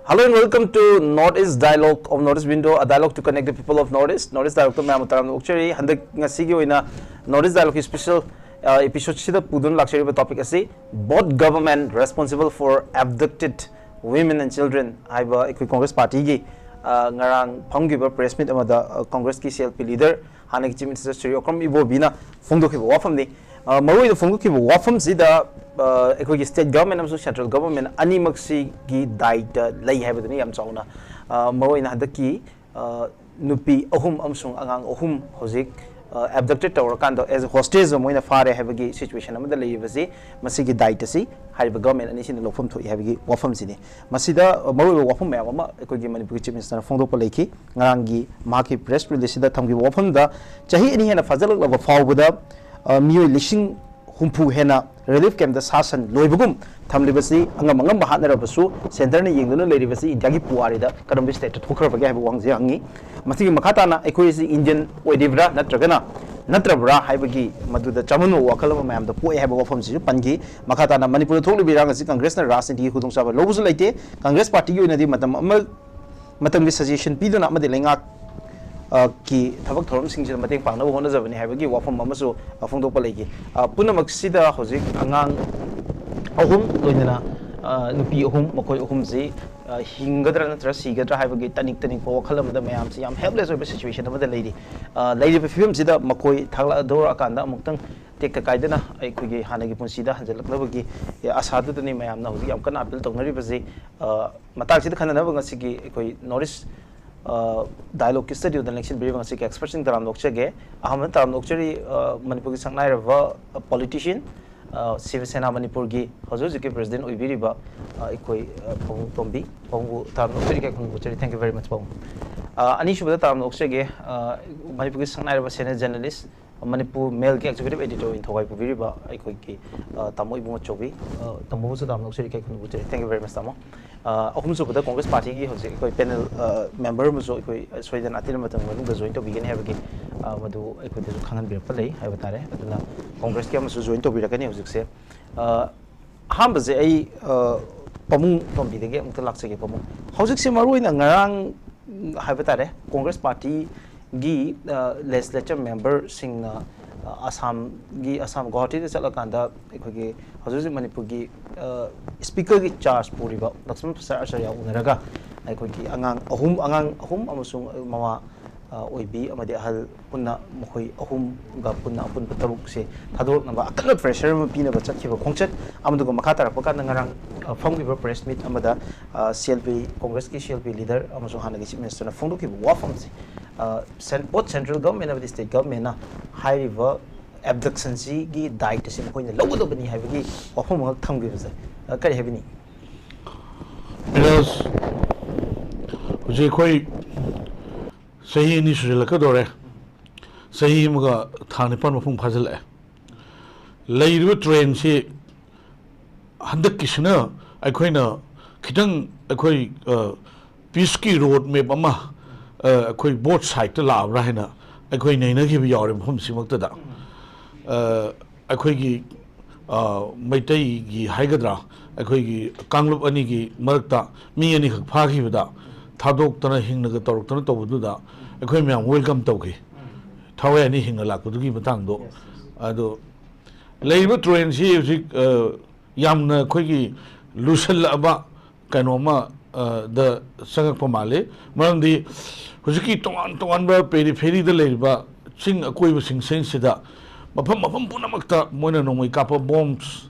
Hello and welcome to Northeast Dialogue of Northeast Window, a dialogue to connect the people of Northeast. Northeast Dialogue to Ma'am Taram Ukchari, Handak Ngasigi Oina, Northeast Dialogue special episode Shida Pudun Luxury topic asi, both government responsible for abducted women and children. Iba Congress Party gi ngarang Panggiba press meet amada Congress ki CLP leader, Hanak Chief Minister Sri Okram Ibo Bina, Fungdoki Wafam ni. Marui the Funguki Wafam Zida state government and central government animaxi gi died lay have the name sauna Marui in Hadaki Nupi Ohum Amsung Angang Ohum Hozik abducted or kind as a hostage of Moina Fare have a situation among the Lavasi, Masigi died to see, have a government and in the Lofum to have Wafam Zini. Masida Maru Wafam Mama, MPCC Chief Minister Fondopoleki, Narangi, Maki press release that Tombi Wafam the Chahi any hand of Fazal of a fall with a Mu Lishing Humpu Hena relief camp the Sasan Loibugum Tamlibasi Angamanga Bahanabasu Center Yinguna Lady Vasi Dagi Puarida Kadambi State to Hooker Bagab Wangziangi Mati Makatana Equisi Indian Wedivra Natragana Natrabra Hibagi Madu the Chamunu Wakala Mam the Poe have from Pangi Makatana Manipur totally belongs to Congress and Ras and Hudung Sava Lobulate Congress Party Unity Matam suggestion Pido Namadilinga ki thabak thorom sing jil mateng pangna hona jabani habagi wafam amasu afungdo palegi punamak sida hojik angang ahum loinana nupi ahum makoi ahum ji hingadra natra sigadra habagi tanik po khalam da mayam si yam helpless oba situation amada leidi leidi film sida makoi thagla dora kanda amuktang tek kaidana ai kugi hanagi punsida hanjalaknabagi asadu tani mayam na hojik yam kana appeal tongnari baji matak sida khana na bangasi gi koi notice dialogue study the election briefing as experts in Taram Lokchage, Ahmed Taram Lokchari, Manipur Sangnai politician, Shiv Sena Manipur gi, Hazuki President Ubiriba, Ikoi Tombi, Pongu Taram Lokchari, thank you very much, Pong. Anishu Taram Lokchage, Manipur Sangnai Sena journalist, Manipur male executive editor in Tawai Pubiriba, Ikoki, Tamo IBUNGOCHOUBI, Tamo Taram Lokchari, thank you very much, Tamo. Also, the Congress Party panel member was Sweden Atil joined to begin having Madu Kanan Birpale, Havatare, Congress came to join to be a music. Hambas a Pamu Tombi the game to Laxaki Pamu. How's it Maru in a Narang Havatare, Congress Party Gi legislature member sing Assam Guwahati Salakanda, Hazuzi Manipugi speaker gi charge Puriba, Lakshman Sarasaya Unaraga, Ikoki Angang Ahum Amusung Mama Oibi Amadi Hal Puna Mokoi Ahum Gapuna Pun Patabuk Tador number a kind of pressure Pina Bachakiva Concert, Amadugo Makata Pokanang from River Press Meet Amada CLP Congress CLP leader Amazuhana Minister Fonduki Wafamsi. Both central government and the state government high river abduction gi died to sim point low the bani having of home thumb gives a carry heavy. Because Jay say initially like a dore say him got Tanipan from puzzle. Lay with train she Handa Kishner, I quina Kitang a quay Pisky road me Bama. Koi both side to la rahina a koi naina give yorim hum simakta a koi gi Meitei gi haigadra a koi gi Kanglup ani gi markta mi ani phagi bada thadok tana hingnaga torok tana tobuda a koi myam welcome toki thawe ani hingna lakdu gi batang do ado leiba train si yamna koi gi lusal aba kanoma the Sangak Pomale, Mandi Husiki Tongan Periphery the Labor, Sing a quay sing Sensida, Mapam Punamakta, Mononomi Kappa bombs,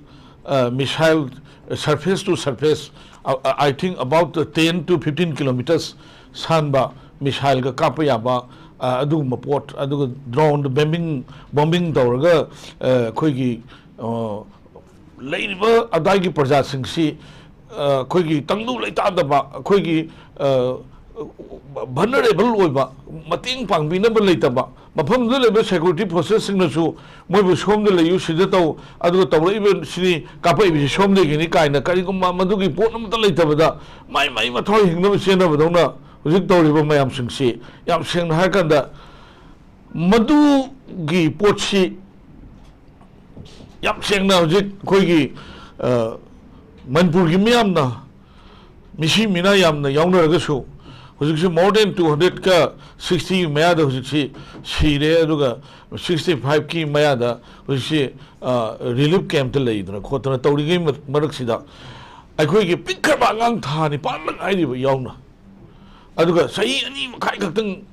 missile surface to surface, I think about 10 to 15 kilometers, Sanba, missile Kapayaba, Adu Maport, Adu drone, bombing Doraga, Koigi Labor, Adagi Praja Sing Si. Koigi Tanglu Lata the Koigi vulnerable over Mating Pang Binable later, Mapam the labor security processing the show, Mobus home the Layu Shidato, Adu even Sri Kappa is home the Ginika and the Karikuma Maduki Portam the later with that. My Matoy, no Sena Vadona, Victor River Mayam Sing Si, Yam Sing Hakanda Madu Gi Pochi Yam Sing now, Koigi. Manipur gi miyam na Mishi Mina Yamna Yawna Gasu, who's more than 200 ka 60 Mayada, who's she there, 65 key Mayada, who's she relief camp to lay, the Kotana Tori game with Maraxida. I could get pick up a long time, Parliament idea Yawna. Aduga, say any Kaikatan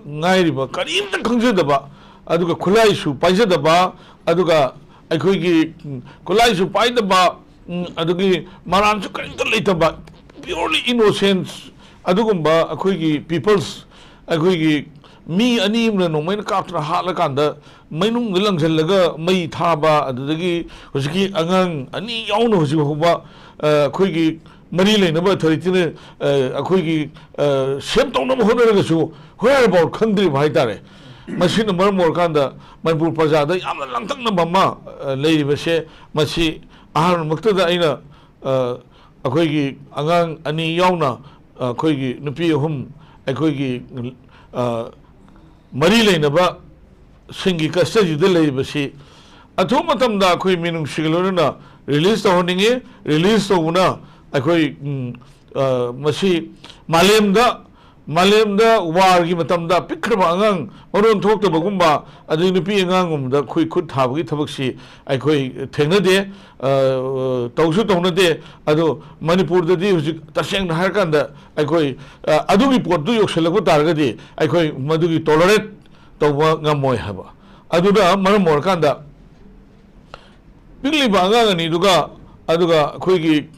Nairiba, Karim the Consideraba, Aduga Kulaisu, Paisadaba, Aduga, I could get Kulaisu Paidaba, Adugi Maransu Kankalita, purely innocence, Adugumba, a quickie people's, a quickie me and even no main after Halakanda, Mainum Langzelaga, May Taba, Adagi, Hosiki Angang, Ani Yauno Huba, quickie Marile number 33, a quickie Shemton of Honor, where about country Haitare. Machine Murmur Kanda, Manipur Pazada, Yamantana Mama, Lady Veshe, Machi, Ahan Muktada Ina. Akoigi Angang Ani Yauna, Koigi Nupi Hum, Akoigi Marile Naba, Singi Castaji de Labashi. Atomatam da Koi Minum Shigaluna, released the Honinge, released the Una, Akoi Mashi Malemda Wargi Matamda, Pikramangang, Oron talked to Bagumba, Adinipi Angum, the Kui could have it Tabaxi, I Koi Tenade, Tausutona de, Ado Manipur the day, Tashang Harkanda, I Koi Adugi Portu Yokselago Targadi, I Koi Madugi tolerate Tawa Gamoy Haba. Aduda Maramorkanda Pili Banga and Iduga, Aduga Koigi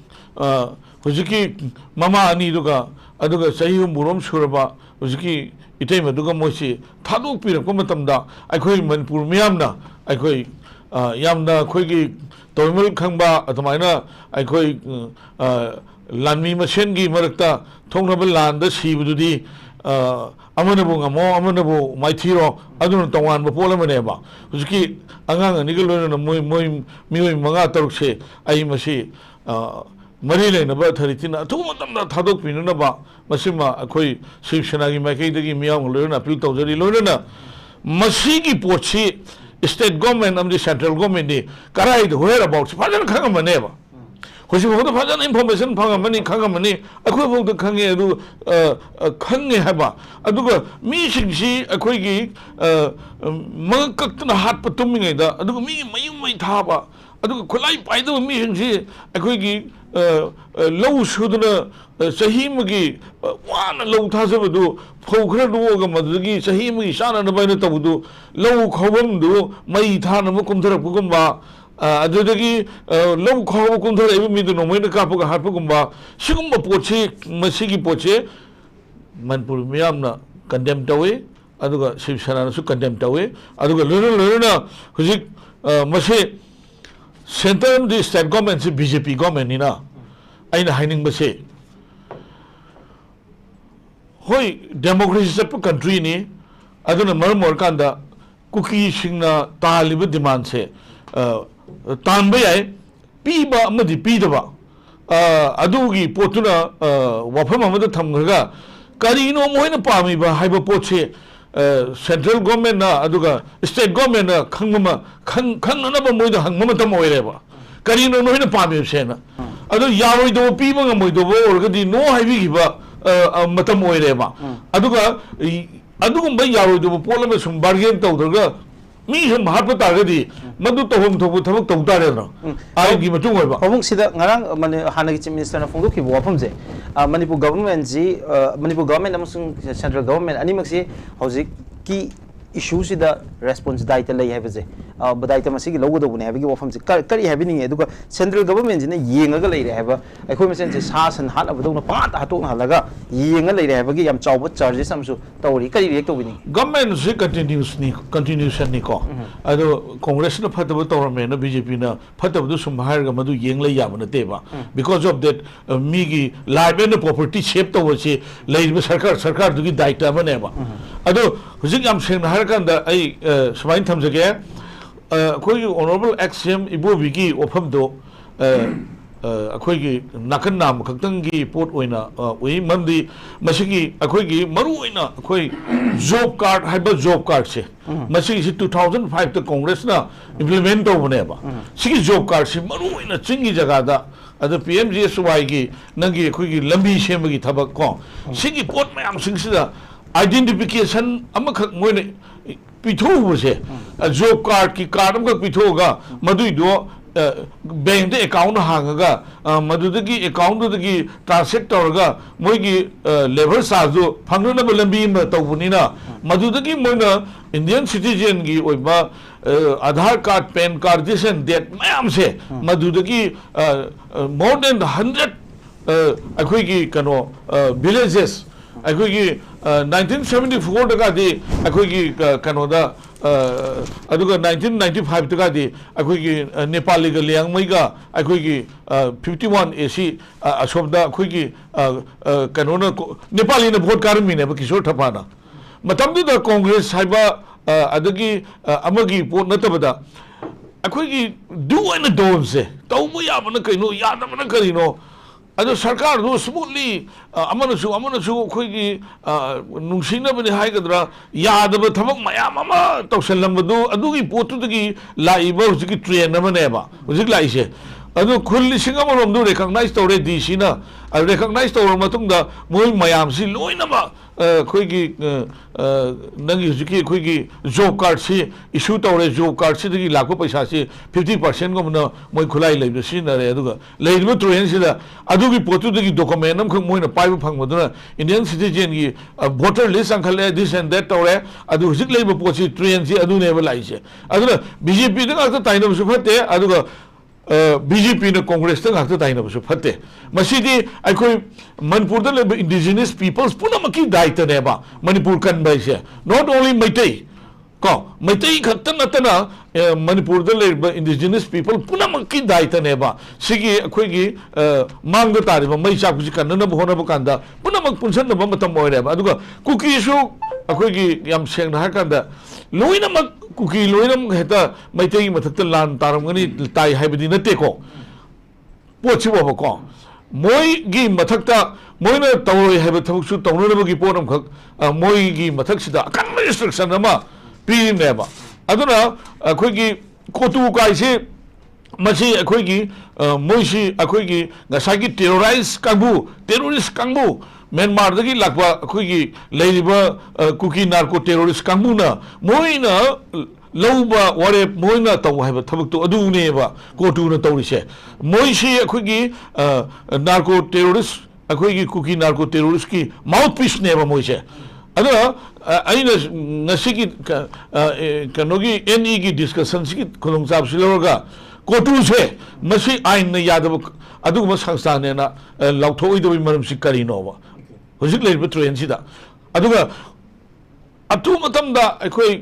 Hujiki Mama Aniduga. Aduga Sayum Burum Suraba, Uziki, Itema Duga Moshi, Tadu Pira Komatamda, I could Manipur Miamna, I could Yamna, Koigi, Tomil Kamba, Atamina, I could Lanmi Mashengi Marakta, Tonable Land, the Shiv Dudi, Amanabunga, more Amanabo, my Tiro, Adun Tawan, Pola Maneba, Uziki, Angang, Nicolon, and Mui Manga Turkshe, Aimashi. Marile about Haritina, two of them that Hadok Pinunaba, Masima, Akoi, Shiv Shanagi, Makegi, Miam, Luna, Pluto, Luna, Masigi Pochi, state government of the central government, Karai, whereabouts, Pajan Kangamaneva. Because you want to find information, Pangamani, Kangamani, a quibble to Kange, Kange Haba, Aduga, Mishing, a quiggy, Mankakana Hat Patumina, Aduga, me, Taba, Aduga, Kulai, I do Mishing, a quiggy. Low Shudana, Sahimagi, one low Tazavadu, Pokradu, Madagi, Sahimi, Shana, the Banatavudu, low Kovamdu, Maitana Mukumtra Pugumba, Adagi, low Kovakunta, even me to know when the Kapuka Hapugumba, Shigumba Poche, Masigi Poche, Manpur Miamna, condemned away, Aduga Shiv Shana, condemned away, Aduga Luna, Huzik, Mashe. Center the state government is BJP government ina aina haining base hoi democracy sep country ni aduna marmor kanda cookie singna talib demand se tan ba yai piba amadi pidaba adugi potuna wafam amada thamga karino moina pami ba haiba poche central government na aduga state government na khangma khangnaba moida hangma tam oireba karino noina pami sena adu yawoi do piba ngamoido bo orgadi no haibi giba matam oireba aduga adugumba yawoi do polama sum bargain tawdaga mi hum harpa targadi madu tohum thobu thabak tawtare na ai gi matung oiba hobung sida ngarang mane hanagi chief minister na phongdu ki wafamje Manipur government ji Manipur government amasung central government animaksi hojik ki issue sida response daita lei habeje badaita masigi logo bune habigi wafam ji kari habini eduga central government ji na yenga ga leire haba akhoi mesen ji sasan hat abadong na pat hatok na halaga yenga leire habigi yam chawba charges amsu tawri kari react tobini government ji continuation ni ko ado congress na phataba tawrame na BJP na phataba du sum har ga madu yeng lai yabana teba because of that migi live and property shape to wachi leire sarkar du gi daita maneba ado hujik am seng har kanda ai swain thamjage koi honorable XM ibobigi ofamdo akhoi nakan nam khaktangi port oina oi mamdi masigi akhoi maru oina akhoi job card haiba job card se masigi 2005 ta congress na implement to bane ba sigi job card se maru oina chingi jaga da अद PMGSY की नंगी कोई लंबी Shem की थबक को सिगी pot में हम सिंगसिदा identification अमखक मोने पिथो बसे जॉब कार्ड की कार्ड अमखक पिथोगा मदुई दो बैंक अकाउंट हांगा मदुदगी अकाउंट दुदगी ट्रांसफर तौरगा मोगी लेबर चार्ज जो फंगनब लंबी तौबनीना मदुदगी मोना इंडियन सिटीजन की ओइबा आधार कार्ड पैन कार्ड दिसन डेट मैम से मदुदगी मोर देन 100 अखोगी कनो विलेजेस अखोगी 1974 दगादी अखोगी कनोदा अदुगा 1995 तगादी अखोगी नेपाली का लियांगमईगा अखोगी 51 एसी अशोबदा अखोगी कनोना नेपाली ने वोट कारमीने किशोर ठपाना मतमदुदा कांग्रेस हाइबा अदगी अमगी पोट नतबदा अखोगी डू एंड डोंट से तौबो याबना कइनो यादबना करिनो अदो सरकार दो स्मूथली अमनसु खोगी नुंसिनबनि हाइगद्रा यादब थबक मयाम अमा तौसलमदु अदुगी पोतुदगी लाइबा हुजिकी ट्रेन अमनेबा हुजिक लाइसे अदो खुल लिसिंग अमरोमदु रिकॉग्नाइज तौरे डीसी ना रिकॉग्नाइज तौर मतुंगदा मोय मयाम सि लोइनबा खोगी नंगी हुजिकी खोगी जॉब कार्ड से इशू तौरे जॉब कार्ड से दगी लाखो पैसा से 50% गुमना मोय खुलाई लेबो सिनरे अदुगा लेइबो ट्रेन सिदा अदुगी पोतुदगी डॉक्यूमेंट अम मोयना पाइबो फंगबदुना इंडियन सिटीजन की वोटर लिस्ट अंखले दिस एंड दैट तौरे अदु हुजिक लेइबो पोची ट्रेन से अदुनेबो लाइसे अदुना बीजेपी दगा ताइनबसु फते अदुगा BJP ने कांग्रेस तक हाथ ताई नबसु फते मसीदी अखोई मणिपुर द लेब इंडिजिनस पीपल्स पुनमकी दायित्व नेबा मणिपुर कनबाई से नॉट ओनली मैतेई को मैतेई खत्त नतना मणिपुर द लेब इंडिजिनस पीपल पुनमकी दायित्व नेबा सिगी अखोई मांग तारिबा मै चाकुजी कन्नब होनब कांदा पुनमक पुनसनब मतम ओइरेबा अदुगा कुकीसु अखोई याम सेंगना हाकांदा लोइनमक कुकी लोइनम हेता मैतेई मथक्ता लान तारमगनी ताई हाइबदी नतेको पोचिबो को मोई गी मथक्ता मोइना तौरोय हाइब थबकसु तौननबगी पोरम खक मोई गी मथक्सिदा अकन रिस्ट्रिक्शन अमा पीनेबा अदुना अखोगी कोतु काइसे मसी अखोगी मोइसी अखोगी गसागी टेररिस्ट कांगबू म्यांमार दगी लाकबा अखोगी लेरिबा कुकी नार्को टेररिस्ट कांगबूना मोइना लौबा वारे मोइना तौ हाइबा थबकतो अदुनेबा कोटुना तौरिसे मोइसी अखोगी नार्को टेररिस्ट अखोगी कुकी नार्को टेररिस्ट की माउथपीस नेबा मोइसे अदुना अइना नसिकी कनोगी एनई की डिस्कशन की खुलुंगचाब सिलरगा कोटु से मसी आइन यादव अदुगम संस्थानेना लौथोइदबि मरमसि करिनोबा हुजिक लेब ट्रेन सिदा अदुगा अतु मतमदा अखोई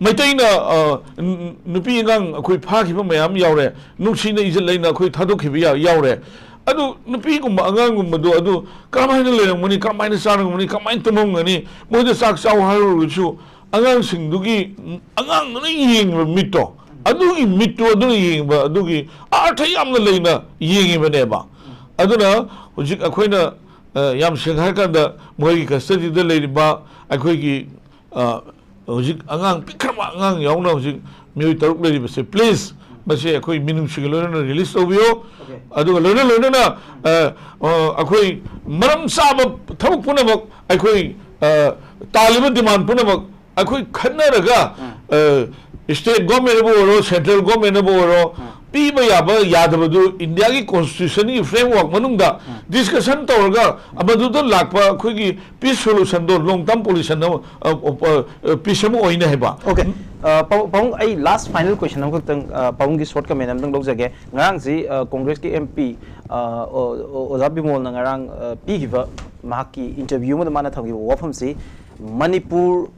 मैतैना नुपी अंगांग अखोई फाखिबा मयाम यावरे नुसिना इजल लेना अखोई थादोखिबा यावरे अदु नुपी गुम अंगांग गुमदो अदु कमाइना लेरमनि कमाइना सारंगमनि कमाइन तमंगनि मोदे साक साव हारुसु अंगांग सिंगदुगी अंगांग न यिंग मिटो अदुगी मिटो अदुगी यिंग अदुगी अर्थ यामना लेना यिंगिबनेबा अदुना हुजिक अखोइना याम सिंहार कांदा मोई कस्टडी द लेरिबा अखोइगी हुजिक अंगांग पिखरबा अंगांग यावना हुजिक मियोय तरुक लेरिबसे प्लीज मसे अखोई मिनुम सिगलोना रिलीज तोबियो अदुगा लोना अखोई मरम साब थबक पुनमक अखोई तालिब डिमांड पुनमक अखोई खन्नरगा स्टेट गवर्नमेंट बोरो सेंट्रल गवर्नमेंट बोरो पीबा याबा यादबदु इंडिया की कॉन्स्टिट्यूशन की framework मनुंगदा discussion तौरगा अबदुदा Lakpa अखोगी piece solution दो लॉन्ग टर्म पोल्यूशन पीसम ओइना हेबा ओके पाउंग आई लास्ट फाइनल क्वेश्चन हम तंग पाउंग की शॉर्ट कमेंट हम तंग लोग जगे ngarang जी कांग्रेस की एमपी ओजा बिमोल ngarang पीगिबा माकी इंटरव्यू में माना थंगी वफम से मणिपुर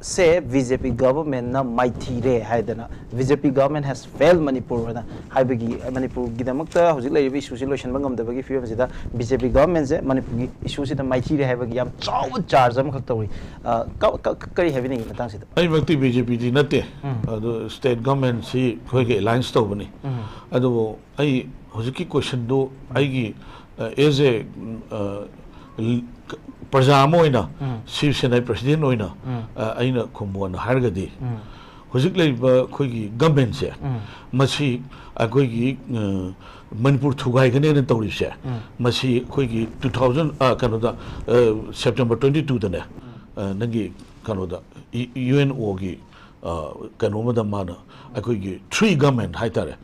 से बीजेपी गवर्नमेंट ना माइथीरे हाइदना BJP government has failed Manipur ना हाइबगी मणिपुर गिदमकता हुजिक लेबी इशू से लोशन बंगमदबगी फियम सिदा बीजेपी गवर्नमेंट से मणिपुर की इशू से माइथीरे हाइबगी याम चाव चार्ज हम खतौरी करी हैबिनी मतंग सिदा आई मक्ति बीजेपी दी नते अदो स्टेट गवर्नमेंट सी खोगे अलायंस तौबनी अदो आई हुजिक की क्वेश्चन दो आईगी as a Praja Shiv Sena president खुमबन hojik lei ba khoi gi government se masi akoi gi Manipur thugai gane ne tawri se masi khoi gi 2000 kano da September 22 da ne nangi kano da UNO gi kano ma da mana akoi gi 3 government haitare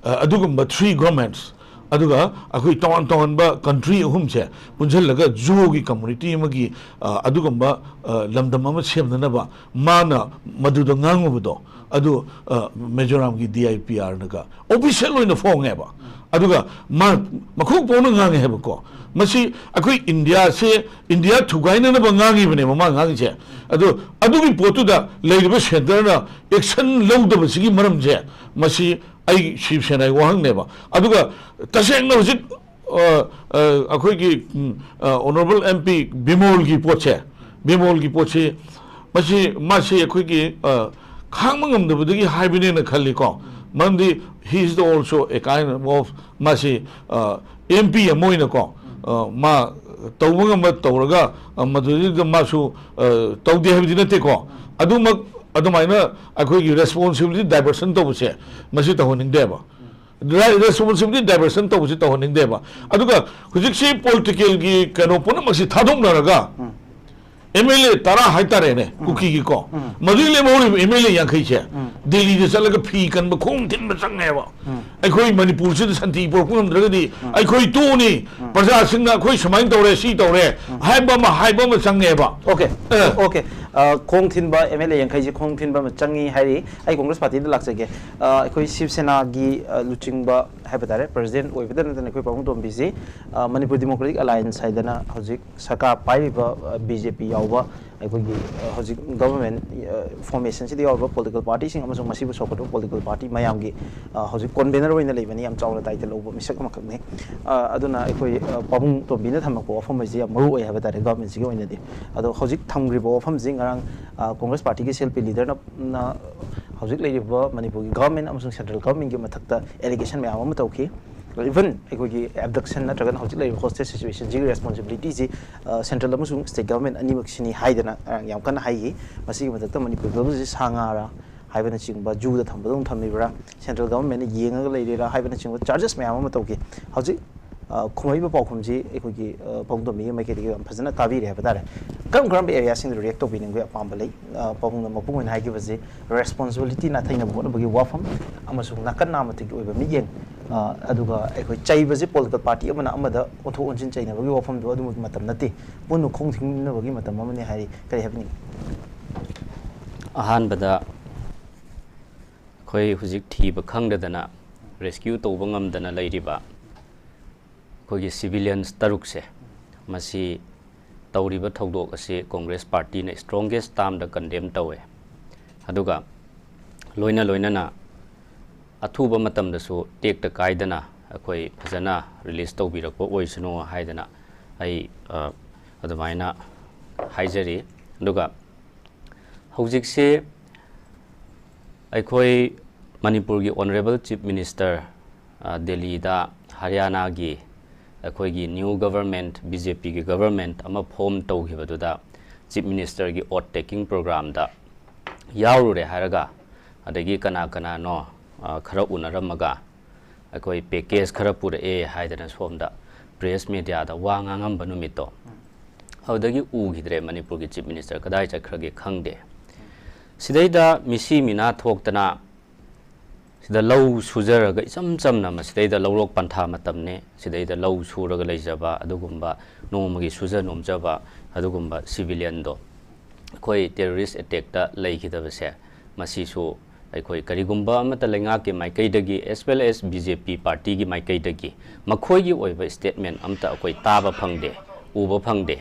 adugumba 3 governments aduga akoi ton ba country hum se punjal laga jo gi community magi adugumba lamdam ama semna ba mana madu da ngangu do adu Mizoram gi DIPR naga official in the phone eba aduga ma makhu pona ngang heba ko masi akoi India se India thugai na ba ngangi bane ma ngangi che adu gi potu da leiba center na action lawda ba sigi maram je masi ai Shiv Sena wahang neba aduga taseng na hujik akoi gi honorable MP Bimol gi poche masi akoi gi khangmangam da budagi haibine na khalli ko mandi he is also a kind of masi MP amoina ko ma tawmangam ba tawraga madudi da masu tawde habidina te ko adumaina akoi responsibility diversion to buse masi tahoning deba responsibility diversion to buse tahoning deba aduga hujik si political gi kano puna masi thadong naraga MLA tara haitare ne kuki gi ko madile mori MLA yankhai che Delhi de salaga phi kan ba khong tin ba sang ba ai Manipur se santi por pum draga di ai tu ni praja sing na khoi samain tore si tore hai ba ma sang ba okay khong thin ba MLA yankhai ji khong thin ba ma changi hari ai Congress party da laksage ai Shiv Sena gi luching ba hai batare president oi bidana ne pamung Tombi ji Manipur Democratic Alliance haidana hojik saka pai ba BJP yawa ai hojik government formation si yawa political party sing amasung masibu sokoto political party mayam gi hojik convener oina leibani am chawla title lobo misak makak ne aduna ai pamung Tombi na thamako ofam ji maru oi ha batare government si oina di ado hojik thamgri bo ofam jing arang Congress party ki self leader na hojik leiba Manipur government amasung central government gi mathakta allegation mayam am tawki even abduction na tragan hojik leiba hostage situation ji responsibility ji central amasung state government animak sini haidana yam kana hai masi mathakta Manipur government ji sangara haibana chingba ju da thambadong thamibra central government yengaga leirira haibana chingba charges mayam am tawki hojik khumai ba paukhum ji pong Tombi mai ke phajana tabi re batare kam area sing react to bining ga pam balai pong ma pung hai gi baje responsibility na thaina bo bagi wafam amasung nakan na mati gi oiba mi yen aduga chai baje political party amana amada ontho onjin chai na bagi wafam do adu matam nati punu khong thing na bagi matam amane hari kari happening ahan bada khoi hujik thi ba khangdana rescue to bangam dana leiriba kogi civilians taruk se masi tawriba thodok ase Congress party na strongest term da condemn tawe aduga loina na athuba matam da su tek ta kaidana akoi phajana release to birakpo oisno haidana ai adumaina haijari aduga hojik se aikoi Manipur gi honorable chief minister Delhi da Haryana gi akoigi new government BJP gi government ama form tawkhibadуда chief minister gi oath taking program da yaurure haraga adagi kana no khara unaramaga akoi package khara pura haidana somda press media da wangangam banumito awdagi ugidre Manipur gi chief minister kadai chakhrage khangde sidaida misi mina thoktana sida low sujaraga chamna masidai lawrok pantha matamne sidai low suraga leijaba adugumba nomagi suja nomjaba adugumba civilian do koi terrorist attack ta leikidabase masisu aikoi karigumba amata lenga ke maikai dagi as well as BJP party gi maikai dagi makhoi gi oiba statement amta akoi taba phangde uba phangde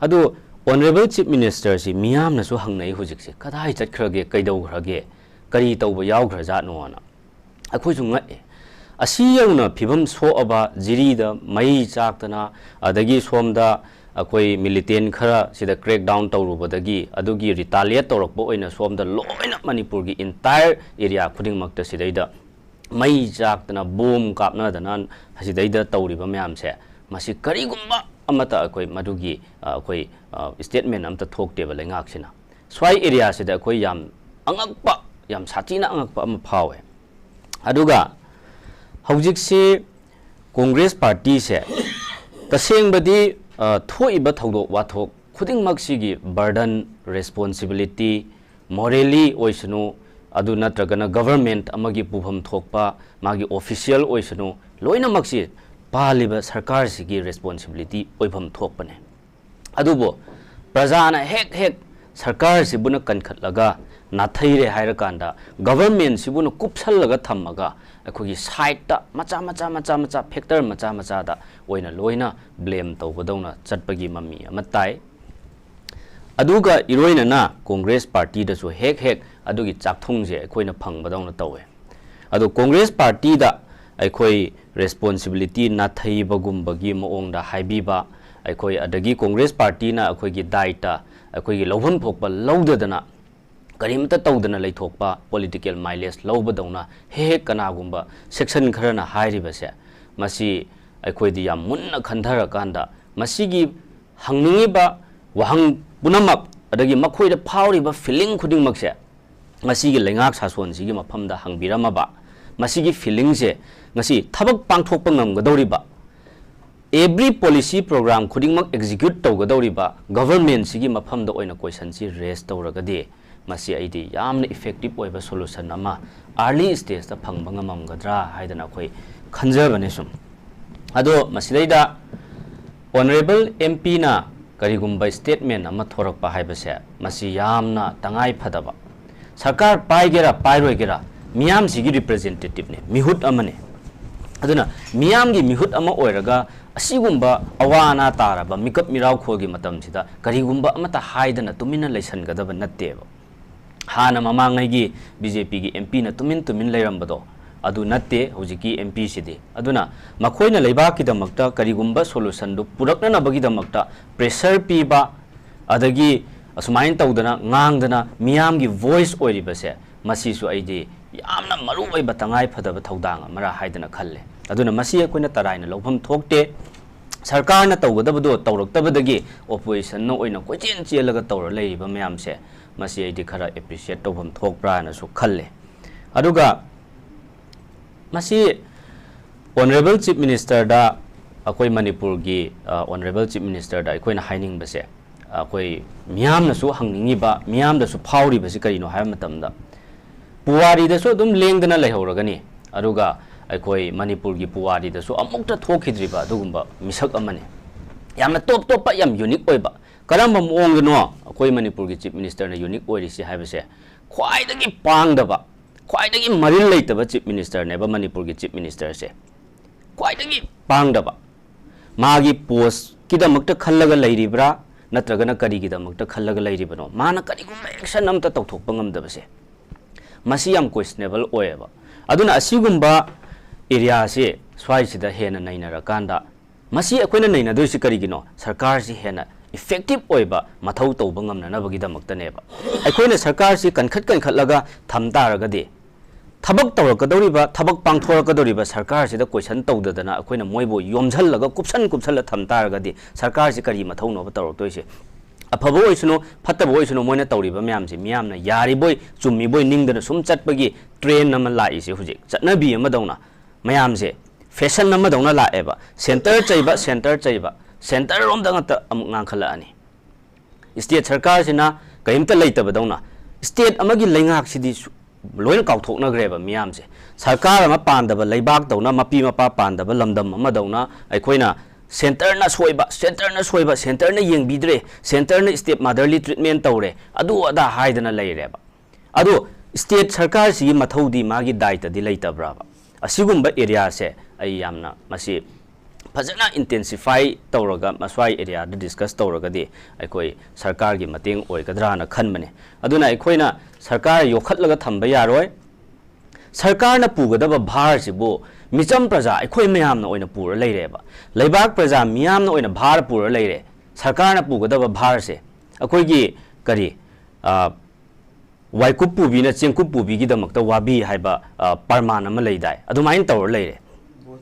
adu honorable chief minister si miyam na su hangnai hujik se kadai chatkrage kaidau khrage kari tauba yaugkhra jatno na akhoi junga asi yauna phibam so aba jirida mai chaktana adagi somda akoi militant khara sida crack down tawrubadagi adugi retaliate tawrakbo oina somda loina Manipur gi entire area khuding makta sidaida mai chaktana bomb kapna danan hasidaida tawriba mayam se masi karigumba amata akoi madugi akoi statement amta thokte ba lengak sina swai area sida akoi yam angakpa yam satina angakpa ama phawe aduga hojikse Congress party se taseng badi thoiba thodok wathok khuding maksigi burden responsibility morally oisunu adu natragana government amagi pubham thokpa magi official oisunu loina maksi paliba sarkar sigi responsibility oibham thokpane adubo prajana hek sarkar sibuna kankhatlaga nathaire hairakanda government sibuna kupsallaga thammaga akhogi side ta macha factor macha da oina loina blame tawbadawna chatpagi mami amatai aduga iroina na Congress party da so hek adugi chakthung je akoina phangbadawna tawe adu Congress party da aikoi responsibility na thai bagumbagi moong da haibiba aikoi adagi Congress party na akoigi daita akoigi lobham thokpa lawdadana karimta tawdana leithokpa political mileage lawbadawna he kanagumba section kharana hairiba se masi aikoi di yam munna khandhara kanda masigi hangningiba wahang punamak adagi makhoi da phawriba feeling khuding makse masigi lengak sason sigi mafamda hangbirama ba masigi feeling se ngasi thabak pangthokpa ngamgadawriba every policy program khuding mak execute tawgadawriba government sigi mafamda oina question si raise tawragade masi aidi yamna effective oiba solution ama early stage da phangba ngamamgadra haidana khoi khanjabane sum ado masidaida honorable MP na karigumba statement ama thorakpa haibase masi yamna tangai phadaba sarkar paigera pairoigera miyam sigi representative ne mihut amane aduna miyam gi mihut ama oiraga asigumba awana taraba mikap miraw khogi matam sida karigumba amata haidana tumina leisan gadaba natteba hana mamangai gi BJP gi MP na tumin leirambado adu natte hojiki MP sidi aduna makoina leibaki damakta karigumba solution do purakna na bagi damakta pressure piba adagi asumain tawdana ngangdana miyam gi voice oiribase masisu aidi yamna maru oi batangai phadaba thodang amara haidana khalle aduna masi akoina taraina lobham thokte sarkar na tawgadabado tawraktabadagi opposition no oina kochen chelaga tawra leiba mayam se masi aidi khara appreciate tawbam thokpra na su khalle aduga masi honorable chief minister da akoi manipur gi honorable chief minister da akoi na haining base akoi miyam na su hangningi ba miyam da su phawri base karino hay matam da puwari da su dum lengdana leihoragani aduga akoi manipur gi puwari da su amukta thokhidri ba dugumba misak amane yamna top pa yam unique oiba karamba moong no akoi manipur gi chief minister na unique oirisi haibase khwai dagi pangdaba Quite marine late of chief minister, never Manipur chief minister say. Quite pangdaba. Magi post Kidamakta Kalaga lady bra, Natragana Karigida Mukta Kalaga lady bano. Mana Karigu action am the Tokpangam the Base. Masiam questionable oeva. Aduna Asigumba area say, Swice the hen and Nina Rakanda. Masi Aquina Nina Dusi Karigino, Sarkarsi Hena. Effective oiba mathau tawbangam na nabagida maktaneba aikoina sarkar si kankat laga thamtaragadi thabak tawrakadoriba thabak pangthorakadoriba sarkar si da question tawdadana aikoina moibo yomjhallaga kupsan thamtaragadi sarkar si kari mathau no tawrtoise afabo oisunu phatabo oisunu moina tawriba myam si myamna yari boy chummi boy ningdana sum chatpagi train nama lai si hujik chatnabi amadawna myam se fashion nama dawna laeba center chaiba Center room dangata amang khalani. State sarkar sina kaimta laita badawna. State amagi lengak sidi loin kauthok na greba miyam se. Sarkar ama pandaba laibak dawna mapi mapa pandaba lamdam ama dawna aikoina center na soiba center na yengbidre center na state motherly treatment tawre adu ada haidana leireba. Adu state sarkar si mathaudi magi daita di laita braba. Asigumba area se ay yamna masi Fazana intensify tawraga maswai area da discuss tawraga de aikoi sarkar gi mating oi kadra na khanmane aduna aikoina sarkar yokhatlaga thamba yaroi sarkar na pugadaba bhar sibo micham praja aikoi mayam na oina pura leireba leibak praja miyam na oina bhar pura leire sarkar na pugadaba bhar se akoi gi kari waikup pubi na chengkup pubi gi damakta wabi haiba parman ama leidai adumain tawr leire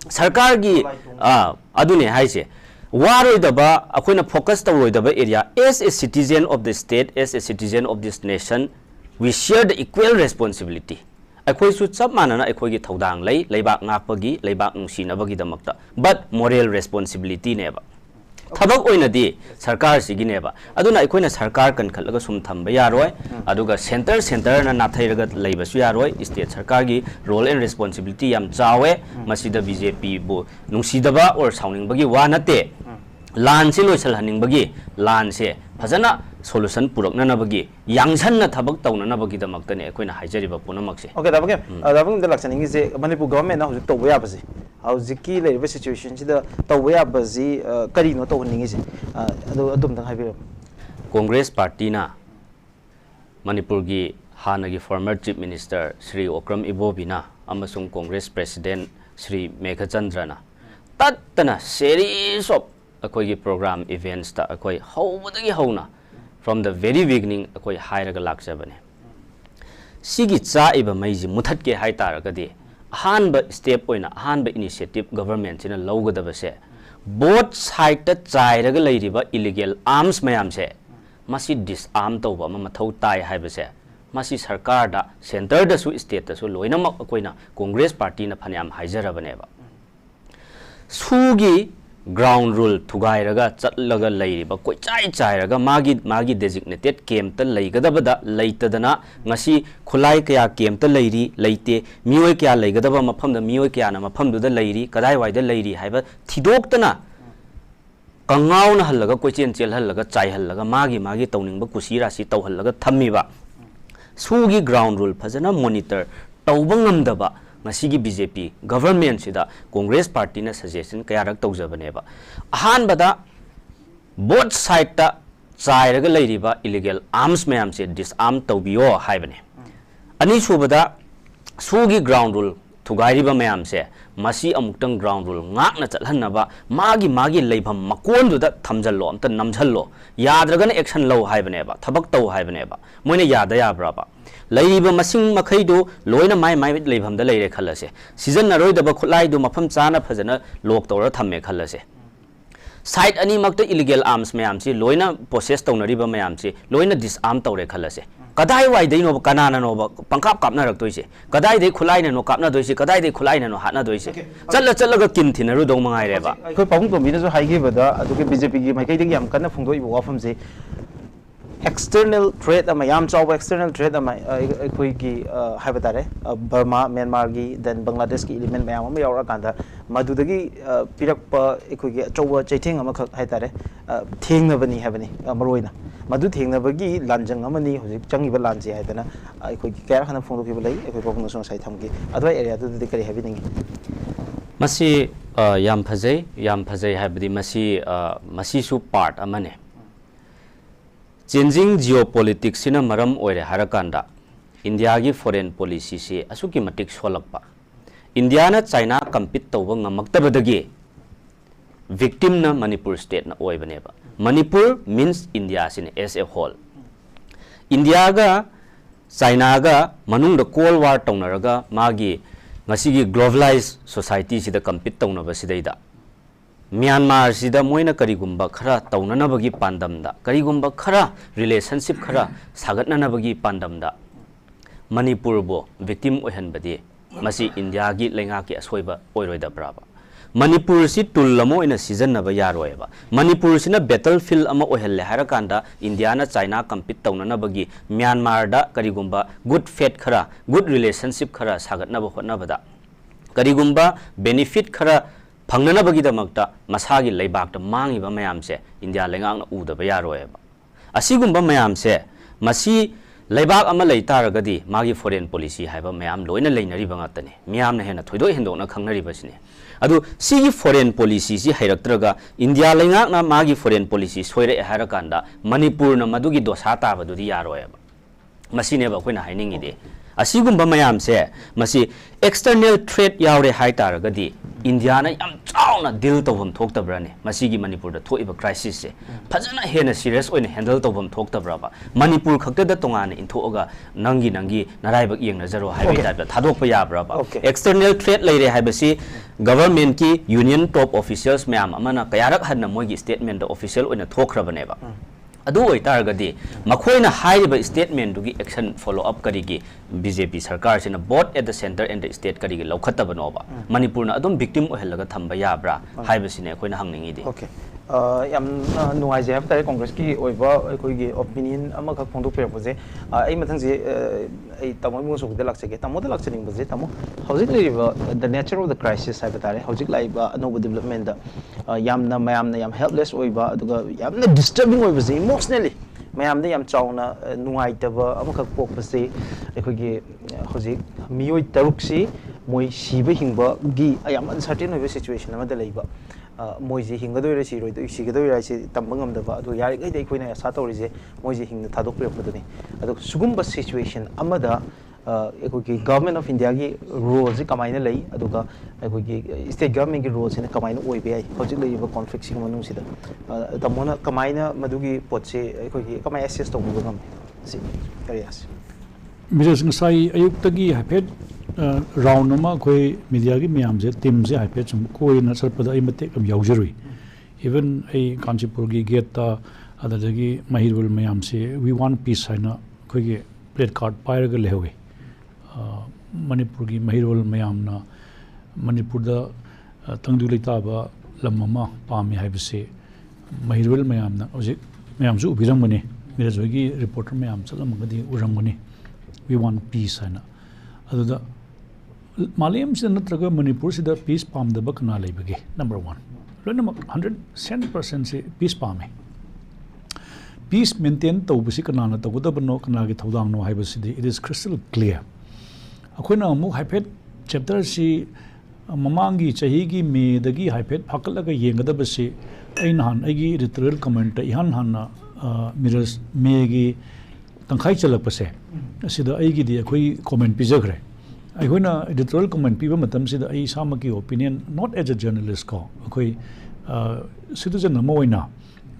sarkar gi adune haise waroidaba akoina focus tawroidaba area as a citizen of the state as a citizen of this nation we share the equal responsibility. Akhoi su chap manana akhoi gi thodang lei leibak ngakpagi leibak nungsinabagi damakta, but moral responsibility neba. Thabak oinadi sarkar sigineba aduna aikoina sarkar kan khalaga sum thamba yaroi aduga center na nathairaga leibasu yaroi state sarkar gi role and responsibility yam chawe masida BJP bo nungsidaba or sauning bagi wa nate lan se loisal haning bagi lan se phajana solution purakna na bagi yangsan na thabak tawna na bagi damakta ne aikoina haijariba punamak se okay dabage dabang de laksaning se manipur government na hujik tawya basi hujiki leiba situation sida tawya basi kari no taw ningi se adum dang haibiro Congress party na Manipur gi hana gi former chief minister Shri Okram Ibobina amasung Congress president Shri Bankimchandra na tattana series of akoi gi program events ta akoi howdagi howna from the very beginning akoi hairaga laksabane sigi cha iba maiji muthat ke hai taragadi ahanba step oina ahanba initiative government sina lowgadaba se both side ta chairaga leiriba illegal arms mayam se masi disarm tawba ma mathau tai haiba se masi sarkar da center da su state da su loina mak akoina Congress party na phanyam haijarabane ba sugi ground rule thugairaga chatlaga leiriba koi chairaga magi designated camp ta leigadabada leitadana ngasi khulai kaya camp ta leiri leite mioi kya leigadaba mafam da mioi kya na mafam du da leiri kadai wai da leiri haiba thidoktana kangaw na halaga koi chen chel halaga chai halaga magi tawningba kusira si taw halaga thammiba sugi ground rule phajana monitor tawba ngamdaba masigi BJP government sida Congress party na suggestion kaya rak tawjabaneba ahan bada both side ta chairaga leiriba illegal arms mayam se disarm tawbiyo haibane ani subada sugi ground rule thugairiba mayam se masi amuktang ground rule ngakna chalhanaba magi leibham makon da thamjallo amta namjallo yadragana action law haibaneba thabak taw haibaneba moina yada yabraba leiba masing makhaido loina mai leibham da leire khalase season na roidaba khulai do mafam chana phajana lok tawra thamme khalase side ani makta illegal arms mayam si loina possess tawnariba mayam si loina disarm tawre khalase kadai wai dei no kanana no pangkap kapna rak toise kadai dei khulai na no kapna doise kadai dei khulai na no hatna doise challa ga kin thinaru dong mangai reba khoi pawung tombi na so haigi bada aduke BJP gi mai kai ding yam kana phungdoi bo wafam se external threat ama yam chaw external threat ama khoi gi haibadare Burma Myanmar gi then Bangladesh gi element mayam ama yawra kanda madudagi pirakpa khoi gi chaw chaitheng ama khak haitare thengnabani habani maroina madu thengnabagi lanjang amani hojik changiba lanje haidana khoi gi kaya khana phungdo ki lai khoi pawung so sai thamgi adwai area du de kari habining masi yam phajai habdi masi su part amane changing geopolitics sina maram oire harakanda India gi foreign policy se asuki matik solakpa India na China compete tawba ngamaktabadagi victim na Manipur state na oibaneba Manipur means India sin as a whole India ga China ga manung da cold war tawnaraga magi ngasigi globalized society sida compete tawnaba sidaida Myanmar sida moina karigumba khara tawnanabagi pandamda karigumba khara relationship khara sagatnanabagi pandamda Manipur bo victim oihanbadi masi India gi lenga ki asoiba oiroida braba Manipur si tullamo ina season naba yaroeba Manipur sina battlefield ama oihelle harakanda India na China compete tawnanabagi Myanmar da karigumba good faith khara good relationship khara sagatnaba hotnabada karigumba benefit khara Pangnana bagida magta masagi leibak ta mangi ba mayam se India lengang na uda ba yaroeba asigumba mayam se masi leibak ama leitaragadi magi foreign policy haiba mayam loina leinari ba ngatane miyam na hena thoidoi hendona khangnari basine adu sigi foreign policy si hairaktraga India lengang na magi foreign policy soire harakanda Manipur na madugi dosa ta ba dudi yaroeba masine ba koina hainingi de asigumba mayam se masi external threat yaure haitaragadi India na yam chauna deal tawam thoktabrane masigi Manipur da thoiba crisis se phajana hena serious oina handle tawam thoktabra ba Manipur khakta da tongana inthoga nangi naraibak yeng na zaro haibai da thadokpa yabra ba external threat leire haibasi government ki union top officials mayam amana kayarak hanna moigi statement da official oina thokrabane ba adu oi targadi makhoina hairiba statement dugi action follow up karigi BJP sarkar sina both at the center and the state karigi lokhatta banoba manipur na adum victim ohelaga thamba yabra haibasine akhoina hangningi di okay yam nuai je have tare congress ki oiba koi gi opinion ama kha phongdu pe pose ai mathang je ai tamo mu so de lakse ge tamo de lakse ning bose tamo hojik lai the nature of the crisis hai batare hojik lai ba no development da yam na yam helpless oiba aduga yam na disturbing oiba je emotionally mayam de yam chawna nuai taba ama kha pok base koi gi hojik miyoi taruk si moi siba hingba gi ayam uncertain oiba situation ama de leiba moise hingadoi rasi roi doi sigadoi rasi tambangam da ba do yari gai dei koina sa tori je moise hingna thadok pe padani ado sugumba situation amada eko ki government of india gi role ji kamaina lei aduga eko ki state government gi role sina kamaina oi be ai hojik lei ba conflict sing manung sida tamona kamaina madugi potse eko ki kamai assess to bu ngam si areas miraj ngasai ayuk tagi hapet round nama koi media gi miam je team je hapet chum koi na sarpada ai mate kam yaujari even ai kanchipur gi gate ta adagi mahirul miam se we want peace haina koi gi plate card pair ga lewe manipur gi mahirul miam na manipur da tangdu leita ba lamma pami haibse mahirul miam na ojik miam su ubiram gani miraj gi reporter miam chalam gadi uram gani we want peace haina aduda Malayam se natraga Manipur se da peace palm da bakna leibage number 1 lona 100% se peace palm hai peace maintain to busi kana na to da bano kana gi thodang no hai basi it is crystal clear akoina mu haipet chapter si mamangi chahi gi me dagi haipet phakalaga yengada basi ainahan agi editorial comment ihan hanna mirrors me gi tangkhai chalak pase asida ai gi di akoi comment pijagre aikoina editorial comment piba matam sida ai samaki opinion not as a journalist ko akoi citizen na moina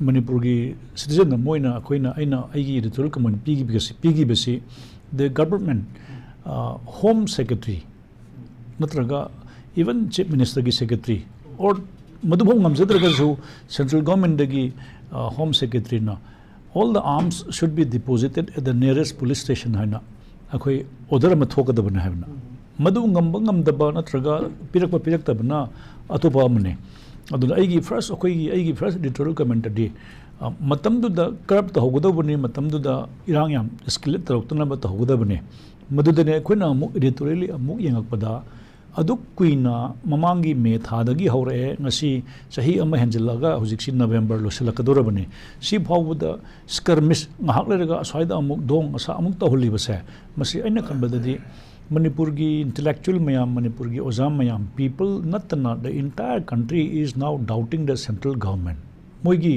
manipur gi citizen na moina akoina aina aigi editorial comment pigi basi the government home secretary natraga even chief minister gi secretary or madubong ngamjadraga su central government dagi home secretary na all the arms should be deposited at the nearest police station haina akoi order ma thokadabana haina madu ngamba ngamdaba natraga piraktabana atopa amne aduna aigi first aigi first editorial comment di matamdu da corrupt ta hogodabani matamdu da irang yam escalate tarokna ba ta hogodabani madudane akoina amu editorially amu yengakpada aduk kuina mamangi me thadagi haure ngasi sahi ama henjalaga hujiksi november lo selakadorabani si phawda skirmish ngahaklerega aswaida amuk dong asa amuk ta holibase masi aina khanbadadi manipur gi intellectual mayam manipur gi ozam mayam people natna the entire country is now doubting the central government moigi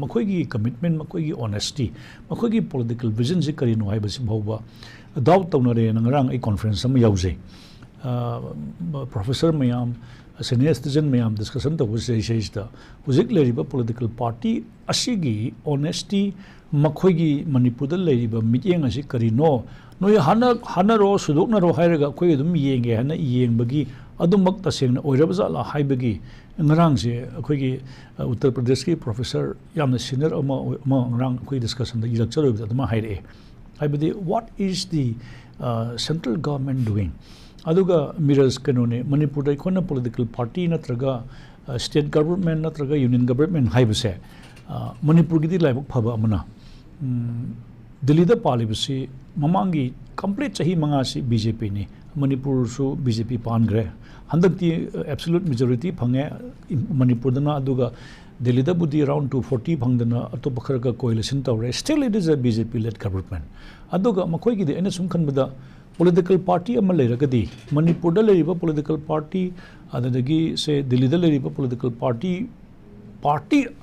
makoigi commitment makoigi honesty makoigi political vision ji karino haibasi bhawba doubt tawnare nangrang ai conference am yauje professor mayam senior citizen mayam discussion to was da hujik leriba political party asigi honesty makhoigi manipur da leriba mityeng asi karino noi hana ro sudukna ro hairaga khoi dum yenge hana yengbagi adumak tasengna oirabza la haibagi ngarang se khoigi uttar pradesh ki professor yamna senior ama ngarang khoi discussion da irakcharo da ma haire haibadi what is the central government doing aduga mirrors kanone manipur da khona political party natraga state government natraga union government haibase manipur gi di laibuk phaba amana Delhi da palibasi mamangi complete chahi manga si BJP ni manipur su BJP pangre handakti absolute majority phange manipur dana aduga Delhi da budi around 240 phangdana atopakharaga coalition tawre still it is a BJP led government aduga makoi gi de ena sum khanbada political party ama leiragadi manipur da leriba political party adagi se Delhi da leriba political party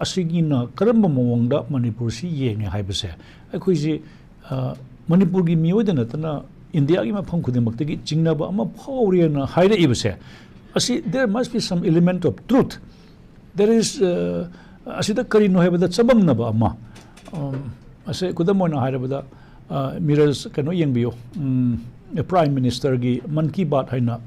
asigina karamba mawangda manipur si yenge haibase akhoi ji manipur gi miyoda natana india gi mafam khudimaktagi jingnaba ama phawriana haire ibase asi there must be some element of truth there is asida kari no hebada chabamnaba ama ase kudamona hairabada mirrors kano yengbiyo prime minister gi man ki baat haina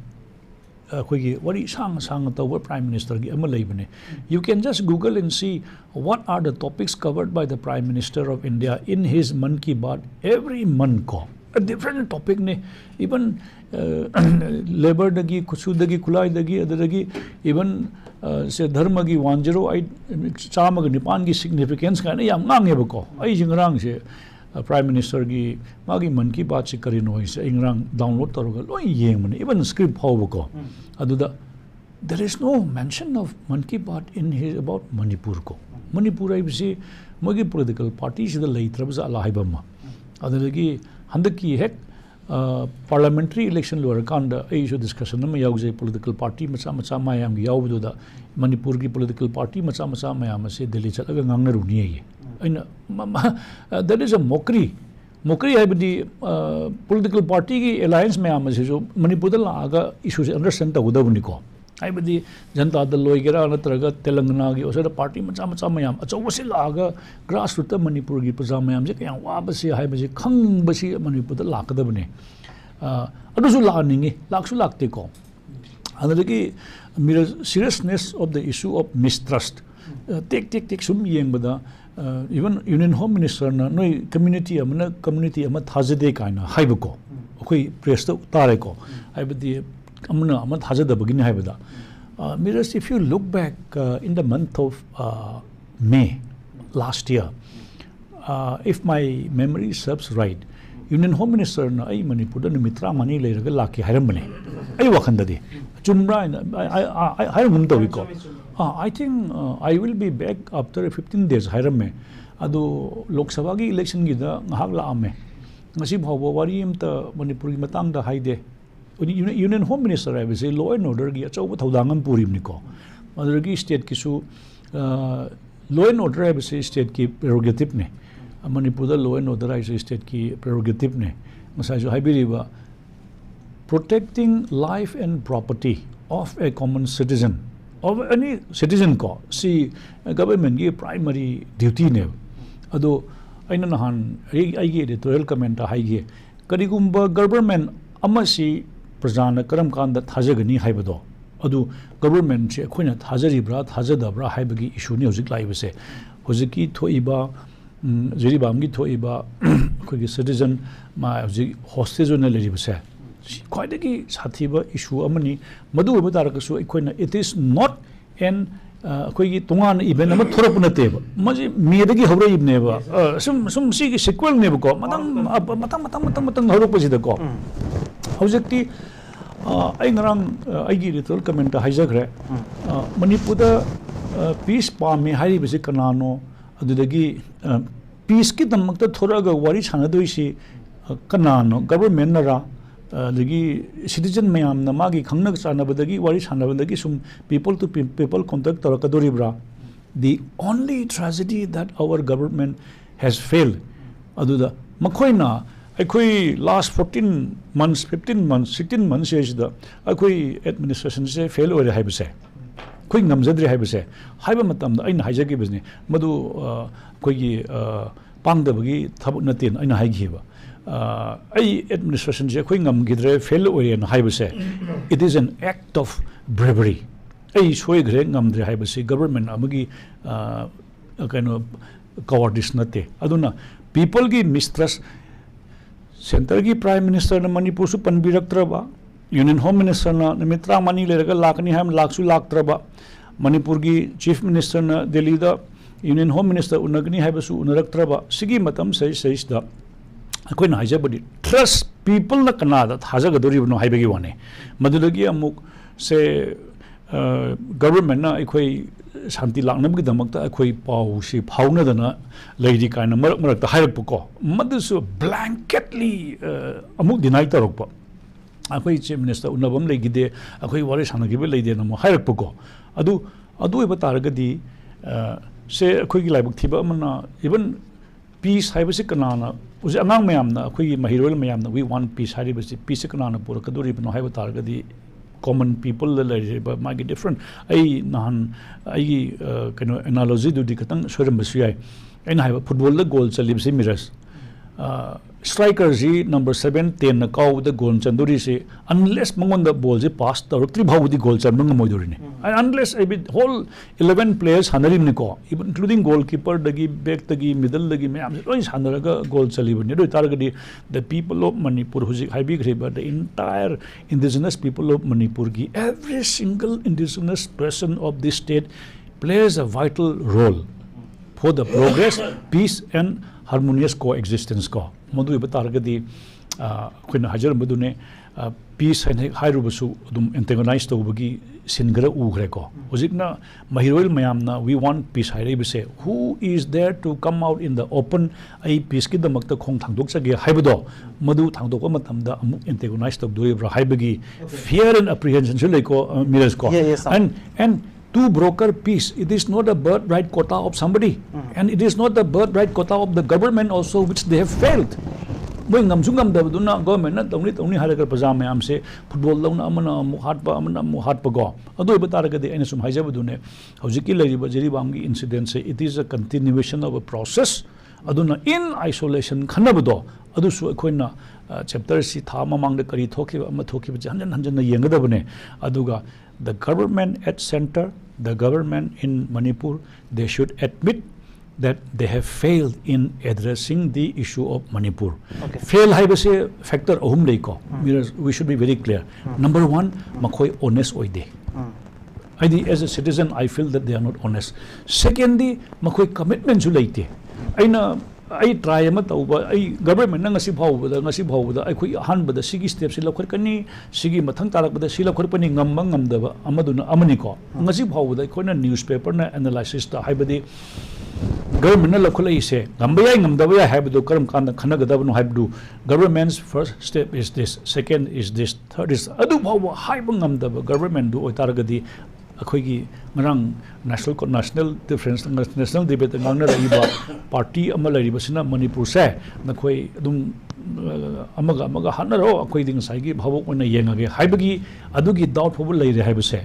ꯑꯩꯈꯣꯏꯒꯤ ꯋꯥꯔꯤ ꯁꯥꯡꯅ ꯁꯥꯡꯅ ꯇꯧꯕ Prime Ministerꯒꯤ ꯑꯃ ꯂꯩꯕꯅꯦ. You can just Google and see what are the topics covered by the Prime Minister of India in his Man Ki Baat every month ko. A different topic ne. Even labor dagi, kusu dagi, kulai dagi, adagi, even se dharma gi 108 chama gi nipan gi significance ka na yam ngang ye ko. Ai jingrang se Prime Minister gi magi Man Ki Baat se karino se ingrang download toroga loi yeng man even script how ko. Aduda there is no mention of Man Ki Baat in his about Manipur ko. Manipur ai bisi magi political parties the leitrabza ala haibama. Adagi handaki hek parliamentary election lower kanda issue discussion ma yauje political party macha macha mayam gi yawdu da Manipur gi political party macha macha mayam se Delhi chalaga ngangna runi ye aina that is a mockery haibdi political party gi alliance mayam se jo Manipur da laga issue se understand ta udabuni ko haibdi janata dal loigera natraga Telangana gi osada party macha macha mayam achaw se laga grassroots Manipur gi praja mayam se kya wa ba se haibdi khang ba se Manipur da lakadabne adusu laaningi laksu lakte ko adagi seriousness of the issue of mistrust take sum yengbada even Union Home Minister na noi community ama thajade kaina haibako akoi press ta tare ko haibadi amna ama thajada bagini haibada Miraj, if you look back in the month of May last year, if my memory serves right, Union Home Minister na ay Manipur da Mitra mani leiraga laki hairambane ay wakandadi chumra I remember ko I think I will be back after 15 days hairamme adu Lok Sabha gi election gi da ngahak la ame ngasi bhawa wari amta Manipur gi matang da haide Union Home Minister I say law and order gi achaw thodangam purim ni ko adagi state kisu law and order I say state ki prerogative ne Manipur da law and order I say state ki prerogative ne masai jo haibiriba protecting life and property of a common citizen of any citizen ko see government gi primary duty ne ado aina nahan ai gi editorial comment hai gi karigumba government amasi prajana karam kanda thajagani haibado adu government che khoina thajaribra thajadabra haibagi issue ne hojik laibase hojiki thoiba jiribam gi thoiba khogi citizen ma hojik hostage na leribase khoidagi sathiba issue amani madu badarakasu khoina it is not an khoigi tungan event ama thorapuna teba maji medagi hawra ibneba sum si sequel ne ko matang horokpasida ko hojikti ai ngarang ai gi little comment haijagre Manipur da peace pame haribase kanano adudagi peace ki damakta thoraga wari chanadoisi kanano government nara lagi citizen mayam na magi khangna chanabadagi wari chanabadagi sum people to people contact torakadoribra the only tragedy that our government has failed aduda makhoina akoi last 14 months 15 months 16 months is the akoi administration se fail ore haibase koi ngamjadri haibase haiba matam da aina haijagi business madu koi gi pangdabagi thabuk natin aina haigiba ai administration je koi ngamgidre fail ore na haibase it is an act of bravery ai soigre ngamdre haibase government amagi kano cowardice nate aduna people gi mistrust Center ki Prime Minister na Manipur su panbiraktraba Union Home Minister na Mitra mani leraga lakni ham laksu laktraba Manipur ki Chief Minister na Delhi da Union Home Minister unagni haibasu unaraktraba sigi matam sai da akoi na haijabadi trust people na kanada thajagadori no haibagi wane madudagi amuk se government na akoi shanti laknabgi damakta akoi pau si phauna dana leidi kaina marak ta hairapko madusu blanketly amuk deny tarokpa akoi chief minister unabam legide akoi wari sanagibe leide na mo hairapko adu eba taragadi se akoi gi laibuk thiba amana even peace haibasi kanana uji angang mayamna akoi mahirol mayamna we want peace haibasi peace kanana purakadori no haiba taragadi common people but magi different ai nahan ai kano analogy du dikatang soram basiyai aina haiba football la goal chalibsi Miraj striker ji number 7 10 na kaw the goal chanduri se unless mangon the ball je pass the rotri bhaw the goal chan mangam moidori ne and unless a bit whole 11 players hanarim ne ko including goalkeeper dagi back dagi middle dagi mayam se loi hanaraga goal chali bani do targadi the people of Manipur huji haibi greba the entire indigenous people of Manipur gi every single indigenous person of this state plays a vital role for the progress peace and harmonious coexistence ko modu ibatargadi khuna hajar madune peace hairubasu dum antagonize tobagi singra ugre ko hojikna mahiroil mayamna we want peace hairibse who is there to come out in the open ai peace ki damakta khong thangdok chage haibado madu thangdok matamda amuk antagonize tobdoi bra haibagi fear and apprehension ko miraj ko and to broker peace, it is not a birthright quota of somebody, and it is not the birthright quota of the government also, which they have failed. When government only had a pajama, say football loan amana muhatpa go. Although Bataragadi and some Hajabudune, Hojiki Jiribangi incident, it is a continuation of a process. Aduna in isolation, Kanabado, Adusu Aquina, chapter Sitama among the Karitoki, Amatoki, Hanjana Yangadabune, Aduga. The government at center, the government in Manipur, they should admit that they have failed in addressing the issue of Manipur. Okay. Fail haibase factor ahum leiko. We should be very clear. Number one, makoi honest oide. As a citizen, I feel that they are not honest. Secondly, makoi commitment su leite. I try I government ngasi phawda I khoi han bada sigi step sila khorkani sigi mathang tarak bada sila khorpani ngam daba amaduna amani ko ngasi phawda khona newspaper na analysis ta haibadi government la kholai se ngambaya ngamdaba haibadu karam kan khanagadaba no haibdu government's first step is this, second is this, third is adu bhawa haibang ngamdaba government du oitaragadi akhoi ngarang national difference national debate ngangna raiba party ama lariba sina Manipur se nakhoi adum amaga hanaro akhoi ding sai gi bhabok ona yengage haibagi adugi doubt phobul leire haibase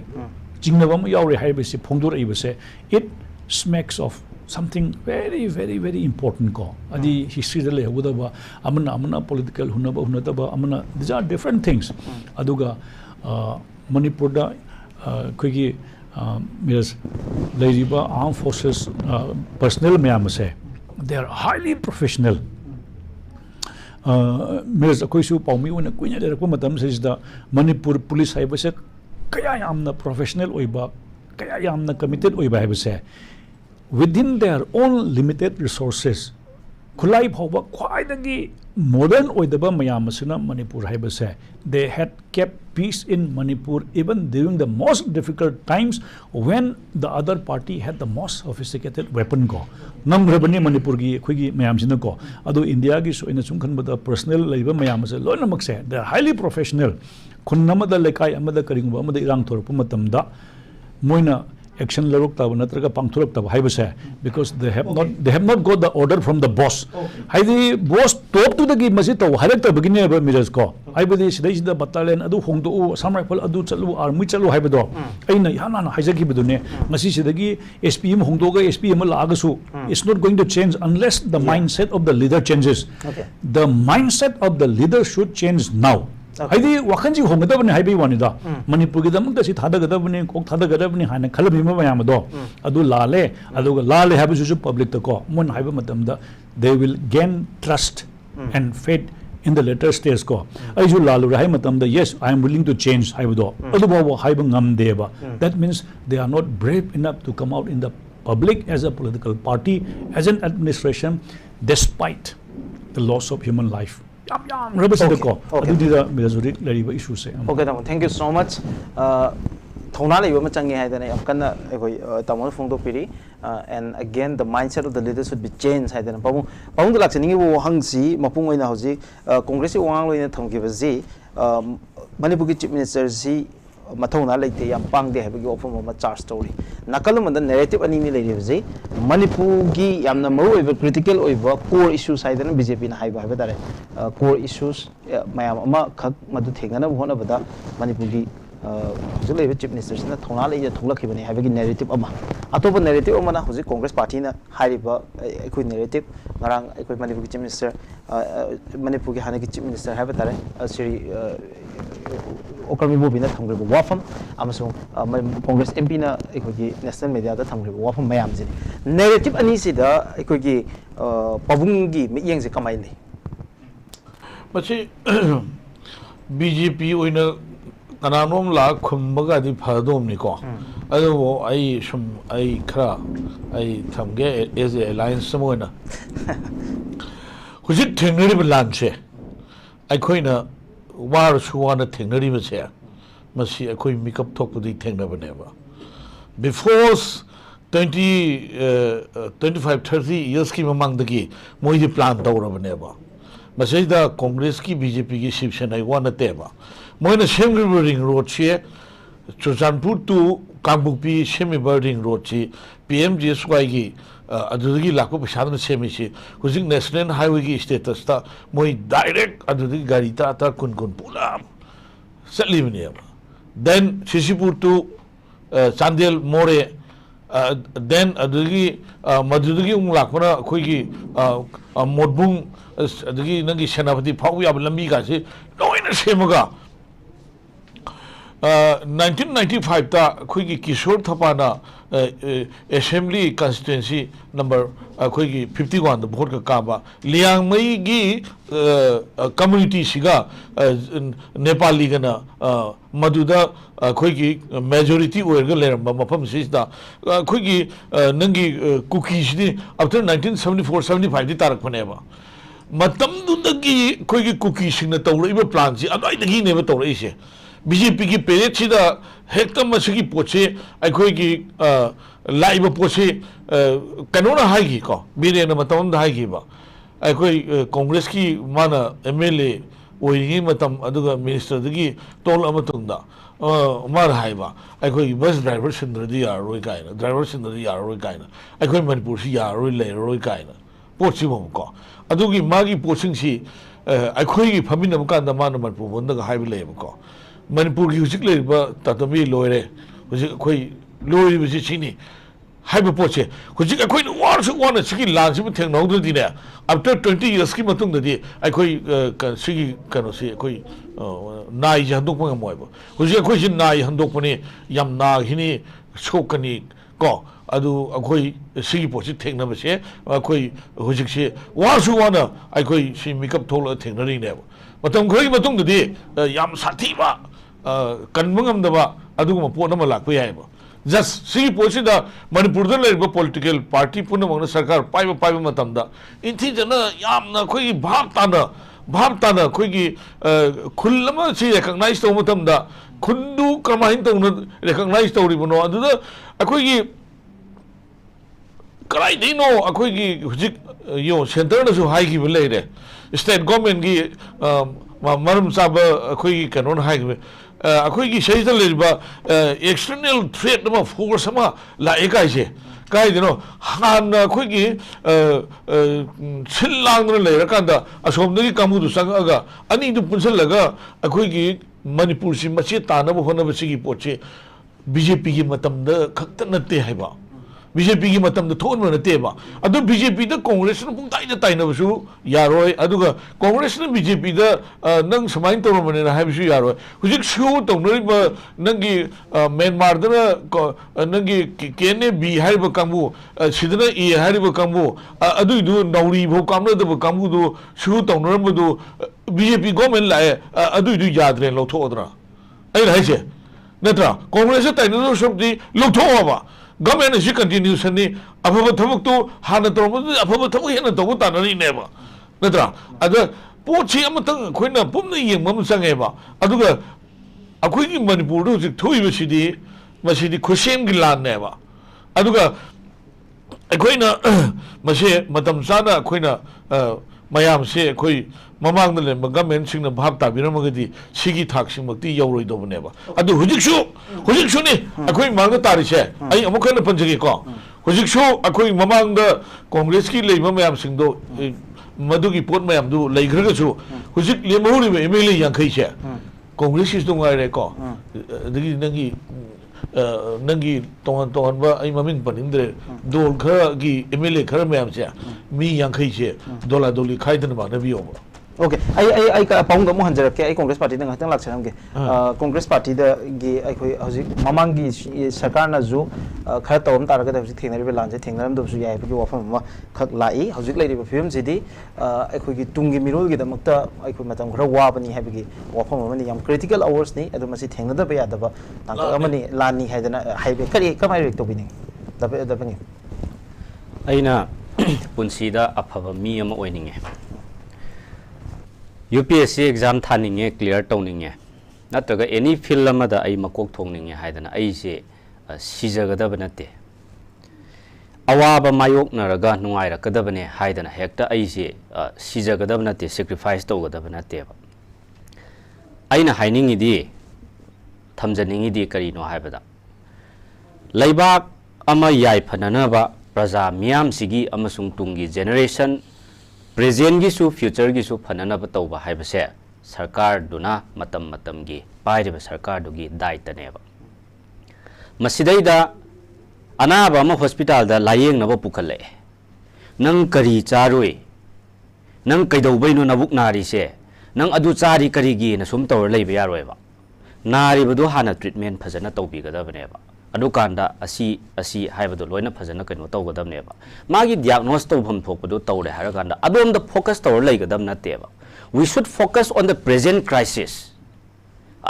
jingnabam yaure haibase phongdur aibase it smacks of something very very very important ko adi history dale hudaba amana political hunaba amana these are different things aduga Manipur da Kwigi Ladiba armed forces personnel mayamase they are highly professional. Miras Akoisu Paumi when a queen at the says the Manipur police haibase kaya am the professional oiba kaya am the committed oiba haibase within their own limited resources. Kulai Pova quite modern oidaba mayamasuna Manipur haibase. They had kept peace in Manipur even during the most difficult times when the other party had the most sophisticated weapon go. Namrabani Manipur gi Kwigi mayamsina go. Ado India gi so in a chunkan but the personal labor mayamase lona makse. They are highly professional. Kunamada lekai amada karingba amada irang torpumatamda moina action larok tab natraga pangthurok tab haibase because they have not got the order from the boss. Haidi boss top to the gi masi taw halak tab gine ba miraj ko haibadi sidai sida battalion adu hongdo sam rifle adu chalu army chalu haibado aina yana haijaki bedune ngasi sidagi SPM hongdo ga SPM lagasu it's not going to change unless the mindset of the leader changes. The mindset of the leader should change now. Haidi wakanji hongadabani haibi wanida Manipur gi damda si thadagadabani kok thadagadabani hana khalabima mayamado adu lale aduga lale habi su public ta ko mon haiba matamda they will gain trust and faith in the later stage ko ai ju lalu rai matamda yes I am willing to change haibado adu ba haiba ngam deba that means they are not brave enough to come out in the public as a political party as an administration despite the loss of human life. Okay, thank you so much. And again, the mindset of the leaders should be changed. Manipur Chief Minister Matona like the Yampang they have go from a charge story. Nakalum and the narrative anime lady Manipugi Yamna over critical over core issues I than BJP in high core issues Mayama Kak Madu Tingana one of the Manipugi hujik lebe chief minister sina thona le thulakibani habagi narrative ama atopa narrative ama na hujik congress party na hariba ekoi narrative ngarang ekoi manipur chief minister manipur ki hana ki chief minister haba tare siri okarmi bo bina thamgre bo wafam amasung congress mp na ekoi ki national media da thamgre bo wafam mayam ji narrative ani sida ekoi ki pabungi mi yeng se kamai ni machi BJP oina kananom la khumbaga di phadom ni ko ado ai sum ai khara ai thamge as a alliance samoina hujik thengnari plan che ai khoina war suwana thengnari ma che masi akhoi makeup thok pudi thengna bane ba before 25-30 years ki mamang dagi moi di plan dawra bane ba masida congress ki BJP ki Shiv Sena wana teba moina Shem ring road che Chochanpur to Kangbupi Shemi ring road che PMGSY gi adudagi lakko pishadna semi che hujik national highway gi status ta moi direct adudagi gari ta kun pula satli bane ba then Shishipur to Chandel more then adudagi madudagi lakona khoi gi modbung adagi nangi senapati phau ya lambi ga se loina semaga 1995 ta khoi gi Kishore Thapana assembly constituency number khoi gi 51 da vote ka ba liang mai gi community siga Nepali gana maduda khoi gi majority oirga leramba mafam sida khoi gi nangi cookies ni after 1974-75 di tarak phane ba matam dudagi khoi gi cookies na tawraiba plan si adai dagi ne ba tawrai se BJP ki period sida hekta masigi poche ai khoi gi laiba poche kanona hai gi ko biren matam da hai gi ba ai khoi congress ki mana MLA oiringi matam aduga minister dagi tol amatunda mar haiba ai khoi bus driver sindradi yaroi kaina driver sindradi yaroi kaina ai khoi manipur si yaroi leroi kaina pochi bom ko adugi magi poching si ai khoi gi phamina kan da man manipur bonda ga haiba leba ko manipur gi hujik leba tatami loire hujik khoi lori bi chini haiba poche hujik khoi war su wana sigi lan si theng nong du dine after 20 years ki matung da di ai khoi sigi kano si khoi nai ja handok pa moi ba hujik khoi sin nai handok pani yam na hini chokani ko adu khoi sigi poche theng na ba se khoi hujik se war su wana ai khoi si makeup thol theng na ri ne matam khoi matung da di yam sathi ba kan mangam da ba adu ma po na ma lak pa yai ba just sigi poche da manipur da le political party puna mangna sarkar paiba matam da inthi jana yam na khoi bhab ta na khoi gi khullama si recognize to matam da khundu kamahin to recognize to ri bono adu da khoi gi karai dino khoi gi hujik yo center na su hai gi le re state government gi maram sab khoi gi kanon hai gi akhoi gi shei le ba external threat ma force ma la ekai se kai dino han khoi gi sillang na le ra kan da asom gi kamu du sang aga ani du punsal laga akhoi gi manipur si machi ta na bo na ba si gi poche BJP gi matam da khakta na te hai ba BJP ki matam da thon na te ba adu BJP da congress na pung tai na su yaroi aduga congress na BJP da nang samain to mane na hai su yaroi hujik su to nori ba nangi Myanmar da nangi kene bi hai ba kamu sidna e hai ba kamu adu du nauri bo kamna da ba kamu du su to nor ba du BJP government la adu du yad re lo tho dra ai hai che natra congress ta no shobdi lo tho ba government is continuous ni afaba thamuk to hana to afaba thamuk hena to ta nari ne ba natra ada pochi amatang khoina pumna yeng mam sange ba aduga akhoi gi manipur do jik thoi basidi masidi khusem gi lan ne ba aduga akhoina mase matam sana akhoina mayam se khoi mamang le government sing na bhab ta biram gadi sigi thak sing makti yauroi do ne ba adu hujik su ni akhoi mang ta ri se ai amuk na panjagi ko hujik su akhoi mamang da congress ki le mayam sing do madu gi pot mayam du lai gra ga su hujik le mahuri me MLA yang khai se Congress is doing a record. Nangi Tongan ba ay maming panindre dol kha gi MLA khar mayam cha mi yang khai che dola doli khai dan ba na bi over. Okay, I pong mo hanjar ke I Congress Party nang hatang laksan ke Congress Party da gi I khoi hauji mamang gi sarkar na ju khar tawm tar ga da hauji thengna ri lan je thengna dum su yai bi wafam ma khak lai hauji lai ri film jidi I khoi gi tung gi mirol gi da makta I khoi matam khara wa bani ha bi gi wafam ma ni yam critical hours ni adu masi thengna da ba ya da ba tang ka amani lan ni haidana haibe kari kamai rek to bi ni da ba ni aina punsida aphaba mi ama oininge UPSC exam thaninge clear tawninge natraga any field amada ai makok thongninge haidana ai se sijagadaba nate awaba mayok naraga nungaira kadabane haidana hekta ai se sijagadaba nate sacrifice tawgadaba nate ba aina hainingi di thamjaningi di karino haibada laibak ama yai phanana ba praja miyam sigi amasung tungi generation present gi su future gi su phanana ba tawba haibase sarkar duna matam matam gi pairiba sarkar du gi daita neba masidaida anaba ma hospital da layeng na ba pukhale nang kari charoi nang kaidau bainu nabuk nari se nang adu chari kari gi na sum tawr leiba yaroi ba nari badu hana treatment phajana tawbi gadabane ba adu kanda asi haibadu loina phajana kaino tawgadabne ba magi diagnose tawbam thokpadu tawre haraganda adom da focus tawr leigadam na teba we should focus on the present crisis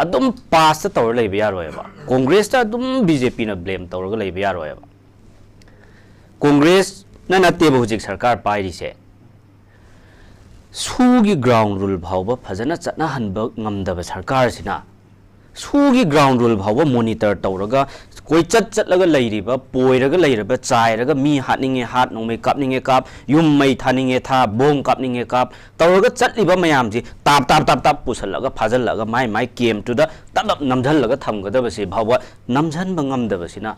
adum past tawr leiba yaroi ba congress ta adum BJP na blame tawrga leiba yaroi ba congress na nateba hujik sarkar pairi se sugi ground rule bhawba phajana chana hanba ngamdaba sarkar sina sugi ground rule bhawba monitor tawraga koi chat laga leiriba poiraga leiraba chairaga mi hatninge hat nongmei kapninge kap yum mai thaninge tha bom kapninge kap tawraga chatliba mayam ji tap pusalaga phajalaga mai game to da tabap namjhallaga thamgadaba se bhawba namjhan bangam daba sina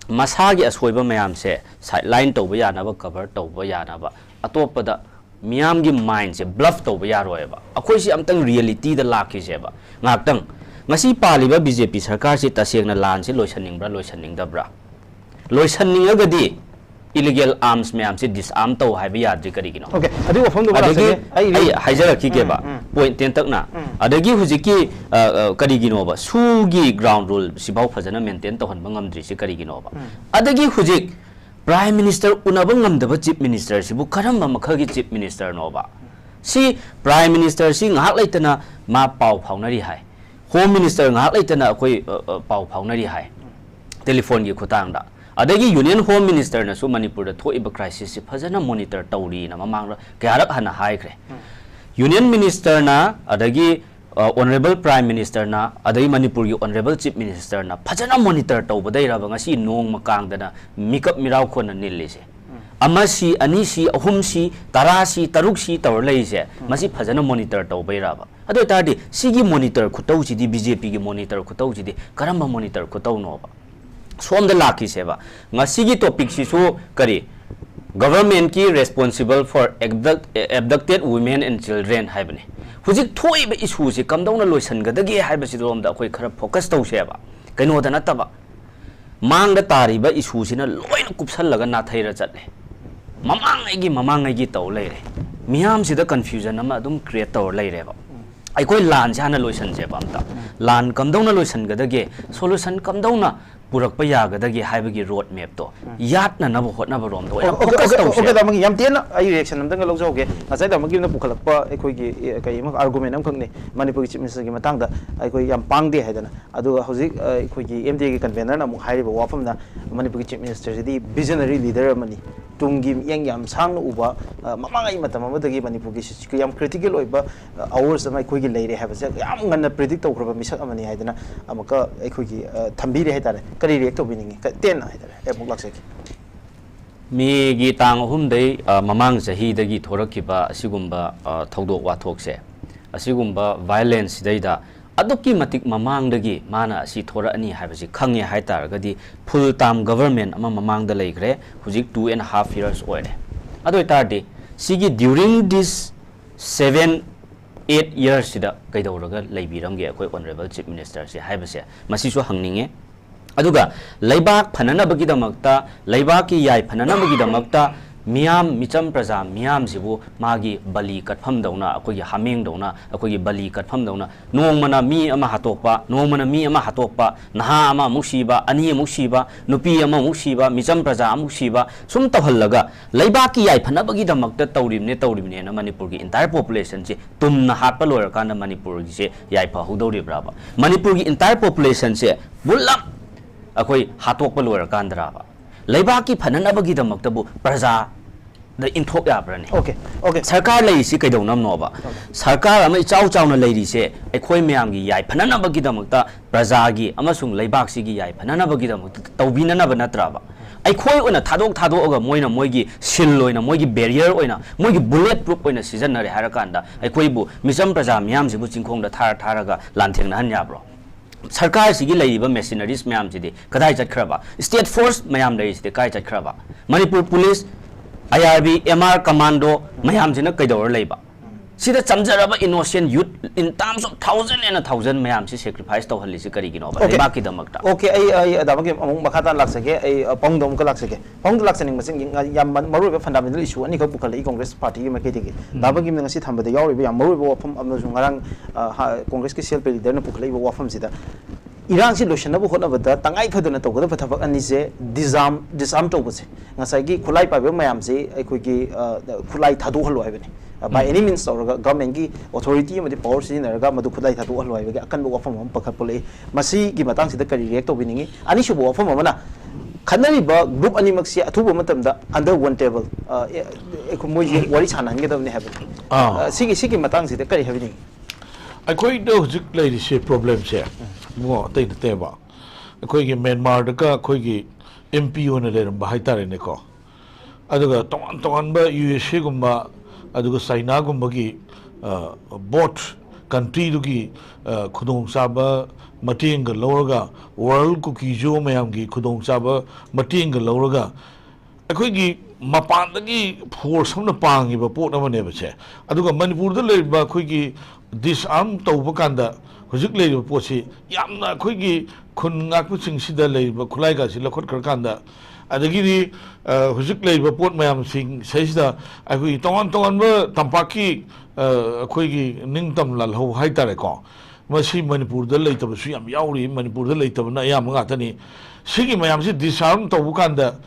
masagi asoiba mayam se sideline tawba yanaba cover tawba yanaba atopada miyam gi mind se bluff tawba yaroeba akhoi si amtang reality da lakhi se ba ngaktang ngasi paliba BJP sarkar si taseng na lan si loisanningbra loisanninggadi illegal arms mayam si disarm taw haiba yadri karigino okay adu wafam do adagi ai haijara ki ke ba point ten tak na adagi hujiki karigino ba sugi ground rule si bau phajana maintain tawhan bangamdri si karigino ba adagi hujik prime minister unaba ngamdaba chief minister sibu karamba makhagi chief minister no ba si prime minister si ngak laitana ma pau phaunari hai Home Minister ngak laitana akoi pau phaunari hai telephone gi khutang da adagi Union Home Minister na su Manipur da thoiba crisis si phajana monitor tawri na mamang kyarak hana hai kre Union Minister na adagi Honorable Prime Minister na adagi Manipur gi Honorable Chief Minister na phajana monitor tawbadai ra ngasi nong makang da na mikap miraw khon na nilise amasi anisi ahumsi tarasi taruksi tawr leise masi phajana monitor tawbai ra ba ado tardi sigi monitor khutau chi di BJP gi monitor khutau chi di karamba monitor khutau no ba som da laki se ba ngasi gi topic si su kari government ki responsible for abducted women and children haibane hujik thoi ba issue si kamdauna loisan gadagi haiba si rom da khoi khara focus tau se ba kaino da nataba mang da tari ba issue sina loina kupsal laga na thaira chatle mamang ai gi taw leire miyam sida confusion ama adum create taw leire ba ai koi lan jana loisan je pamta lan kamdona loisan gadage solution kamdona purak pa ya gadage haibagi road map to yat na nabo hot na rom do okay da magi yam tiena ai reaction nam dang lo jo ge asai da magi na pukhalak pa ai koi gi kai ma argument am khangni Manipur chief minister gi matang da ai koi yam pangde haidana adu hojik ai koi gi MD gi convener na mu hairiba wafam na Manipur chief minister di visionary leader amani tungi yang sang uba mamangai matam amadagi Manipur gi yam critical oiba hours amai koi gi leire ha ba yam nganna predict tawkhra misak amani haidana amaka ai koi gi thambi re haidare kari react to biningi ten haidare e muk lakseki mi gi tang hum dei mamang jahi dagi thorakiba asigumba thodok wathokse asigumba violence daida aduki matik mamang dagi mana asi thora ani haibasi khangye haitar gadi full time government ama mamang da leigre hujik 2.5 years oire adoi tardi sigi during this 7 8 years sida kaidawraga leibiramge akoi honorable chief minister se haibase masisu hangninge aduga leibak phananabagi damakta leibaki yai phananabagi damakta miam micham praja miam sibu magi bali katpham dauna akoi hameng dauna akoi bali katpham dauna nongmana mi ama hatokpa nongmana mi ama hatokpa naha ama musiba ani musiba nupi ama musiba micham praja musiba sum tawhallaga leibaki yai phanabagi damakta tawrimne na manipur gi entire population je tumna hatpa loyar kana manipur gi se yai pha hudori braba manipur gi entire population se bulam akoi hatokpa loyar kandraba leibaki phananabagi damaktabu praja the inthok ya brani okay sarkar lei si kaidonam no ba sarkar ama chau chau na lei ri se ekhoi myam gi yai phananabagi damakta praja gi amasung leibak si gi yai phananabagi damakta tawbina na ba natra ba ekhoi ona thadok aga moina moigi sil loina moigi barrier oina moigi bullet proof oina season na re harakanda ekhoi bu misam praja myam si bu chingkhong da tharaga lantheng na han ya bro sarkar sigi leiba machineries mayam jide kadai chakhraba state force mayam lei side kai chakhraba manipur police IRB MR commando mayam jina kaidor leiba sida chamjaraba innocent youth in terms of thousand and a thousand mayam si sacrifice to halli si kari gino ba leiba ki damakta okay ai adamage among makhata laksake ai pongdom ka laksake pong laksaning masing yam maru ba fundamental issue ani ka bukal congress party ma ke dege dabagi ngasi thambada yauri ba maru ba wafam amazung ngarang congress ki sel leader na bukalai ba wafam sida Iran si lotion na bu hona bada tangai phaduna to goda phathak ani se disarm to buse ngasai gi khulai pa be mayam se ai ki khulai thadu haloi bani by any means or government gi authority ma power si na ga madu khulai thadu haloi be akan bu wafam am pakhat pole masi gi matang si da kari react to biningi ani shu bu wafam amana khanari ba group ani mak si athuba matam da under one table ko moi wari chanan ge dabne have sigi matang si da kari have ni akoi do hujik lai ri problem se mo tai te ba akoi gi Myanmar da ka akoi gi MP ona le ram ba hai tare ne ko aduga ton ba USA gumba aduga China gumba gi bot country du gi khudong saba mateng ga lawraga world ku ki jo mayam gi khudong saba mateng ga lawraga akoi gi mapan da gi force na pang gi ba pot na ne ba che aduga Manipur da le ba khoi gi disarm to ba kanda hujik le posi yamna khoi gi khun ngak pu sing sida le ba khulai ga si lakhot kar kanda adagi ri hujik le ba pot mayam sing saisida akoi tongan ba tampaki khoi gi ningtam lal ho hai tare ko masi Manipur da le tab su yam yauri Manipur da le tab na yam nga tani sigi mayam si disarm to bu kanda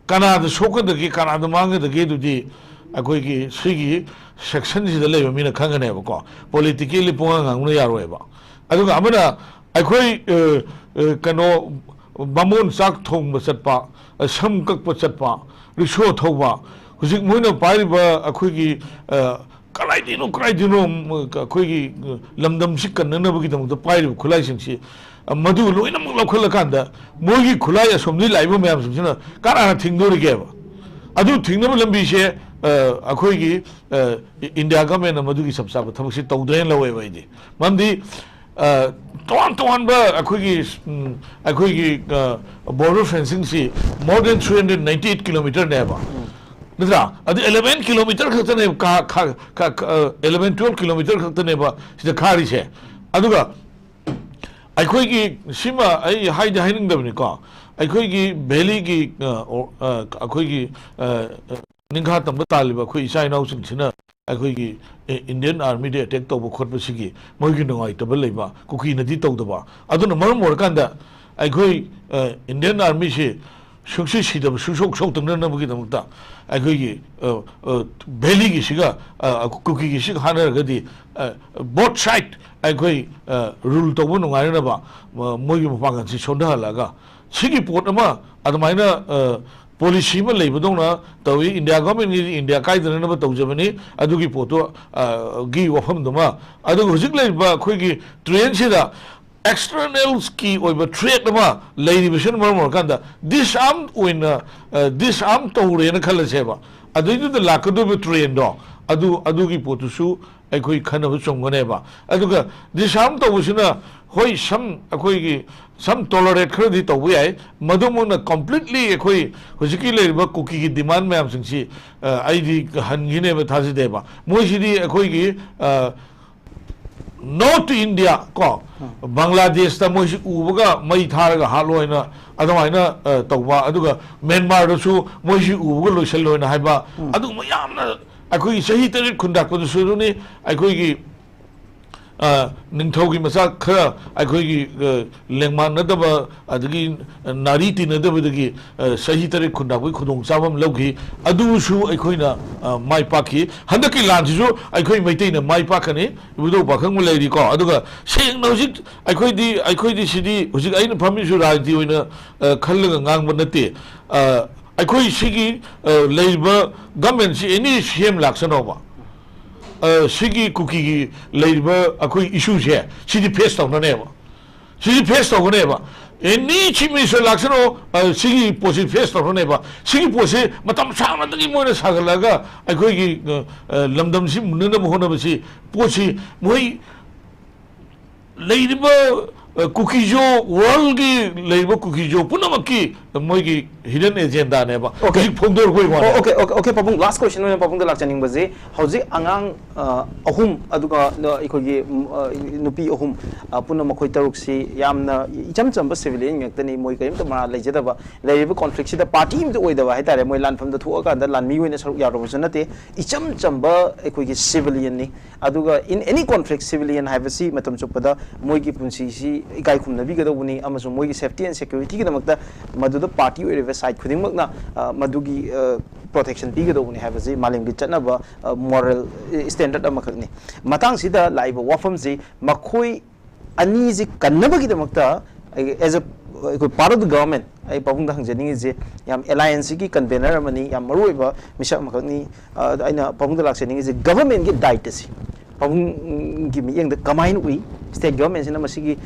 Canada soka da gi Canada manga da gi du di akoi gi sigi section si da le ba mina khanga ne ba ko politically ponga ngang na yaro ba aduga amana akoi kano bamun sak thong ba satpa sam kak pa satpa risho thoba hujik moina pai ba akoi gi kalai dino akoi gi lamdam sikkan na ba gi dam da pai khulai sing si madu loina muk lakhol kanda mogi khulai asomni laiba mayam sing sina kana thingdori ge ba adu thingna lambi se akoi gi India government na madu gi sabsa ba thamsi tawdren lawe ba idi mandi ton ba akoi gi border fencing si more than 398 kilometer ne ba nidra adu 11 kilometer khata ne ka 11 12 kilometer khata ne ba sida khari se aduga akoi gi sima ai haida haining da ni ko akoi gi valley gi akoi gi ningha tam taliba khoi isai nau sing sina akoi gi Indian army de attack to khot ba sigi moi gi ngai tabal leiba kuki nadi to da ba aduna mar mor kanda akoi Indian army se shukshi sidam shusok sok tang na bugi dam ta akoi gi valley gi siga kuki gi sig hanar ga di both side akoi rule to bu ngai na ba moi gi pa gan si sonda la ga sigi pot ama admaina policy ma lei bodong na tawi India government ni India kai dana na tau jamani adu gi poto gi wafam duma adu hujik lei ba khoi gi train sida externals ki oi ba trade ma lei ni mission mar kanda disarm oina disarm to re na khala seba adu ju da lakadu be train do adu gi poto su ai khoi khana bu chong ne ba adu ga disarm to busina hoi sam akoi gi some tolerate khar di to wi ai madumuna completely akoi hujiki le ba cookie gi demand mayam sing si ai di han gi ne ba thasi de ba moi si di akoi gi North India ko Bangladesh ta mo si ubaga mai tharaga haloina adamaina tawba aduga Myanmar da su mo si ubaga loisaloina haiba adu mayamna akoi sahi tarit khunda ko su ni akoi Ningthogi masa khara akoi lengman na daba adagi nari ti na daba dagi sahi tarit khunda ko khudong sabam logi adu su akoi na mai pakhi handaki lan ji su akoi Meitei na mai pakani budo bakhang mu leiri ko aduga seng no jik akoi di sidi hujik aina phami su rajdi oina khallaga ngang ban nate akoi sigi leiba government si any shame laksano ba Sigi cookie labor a quick issue here. See the paste of the neighbor. See the paste of the neighbor. Any chimney selection of Sigi Posi paste of the neighbor. Sigi Posi, Matam Sama the Gimona Sagalaga, a quick Lambdam Sim Nunamahonabasi, Posi, Moi labor cookie joe, worldly labor cookie joe, Punamaki, the Moigi hidden agenda never. Okay, okay, Papung, last question when Papung the Lachaning was how's it Angang Ahum Aduka Ikogi Nupi Ahum Punamakoitaruxi Yamna Ichamchamba civilian Yaktani Moikim to Mara Legetaba, labor conflict the party the way the Vahita Moilan from the Tuaka and the Lanmi in Yarosanate, Ichamchamba Equigi civilian Aduga in any conflict civilian have a sea Matam Chupada, Moiki Punsi, Ikaikum Naviga Wuni, Amazon Moigi safety and security the Madu the party side khuding magna madugi protection pigado ni have a malim gi chanaba moral standard amakni matang sida laiba wafam ji makhoi ani ji kannaba gi damakta as a part of the government ai pabung da hangjani ji yam alliance gi convener amani yam maruiba misa makni aina pabung da laksani ji government gi diet si pabung gi mi yeng da kamain ui state government sina masigi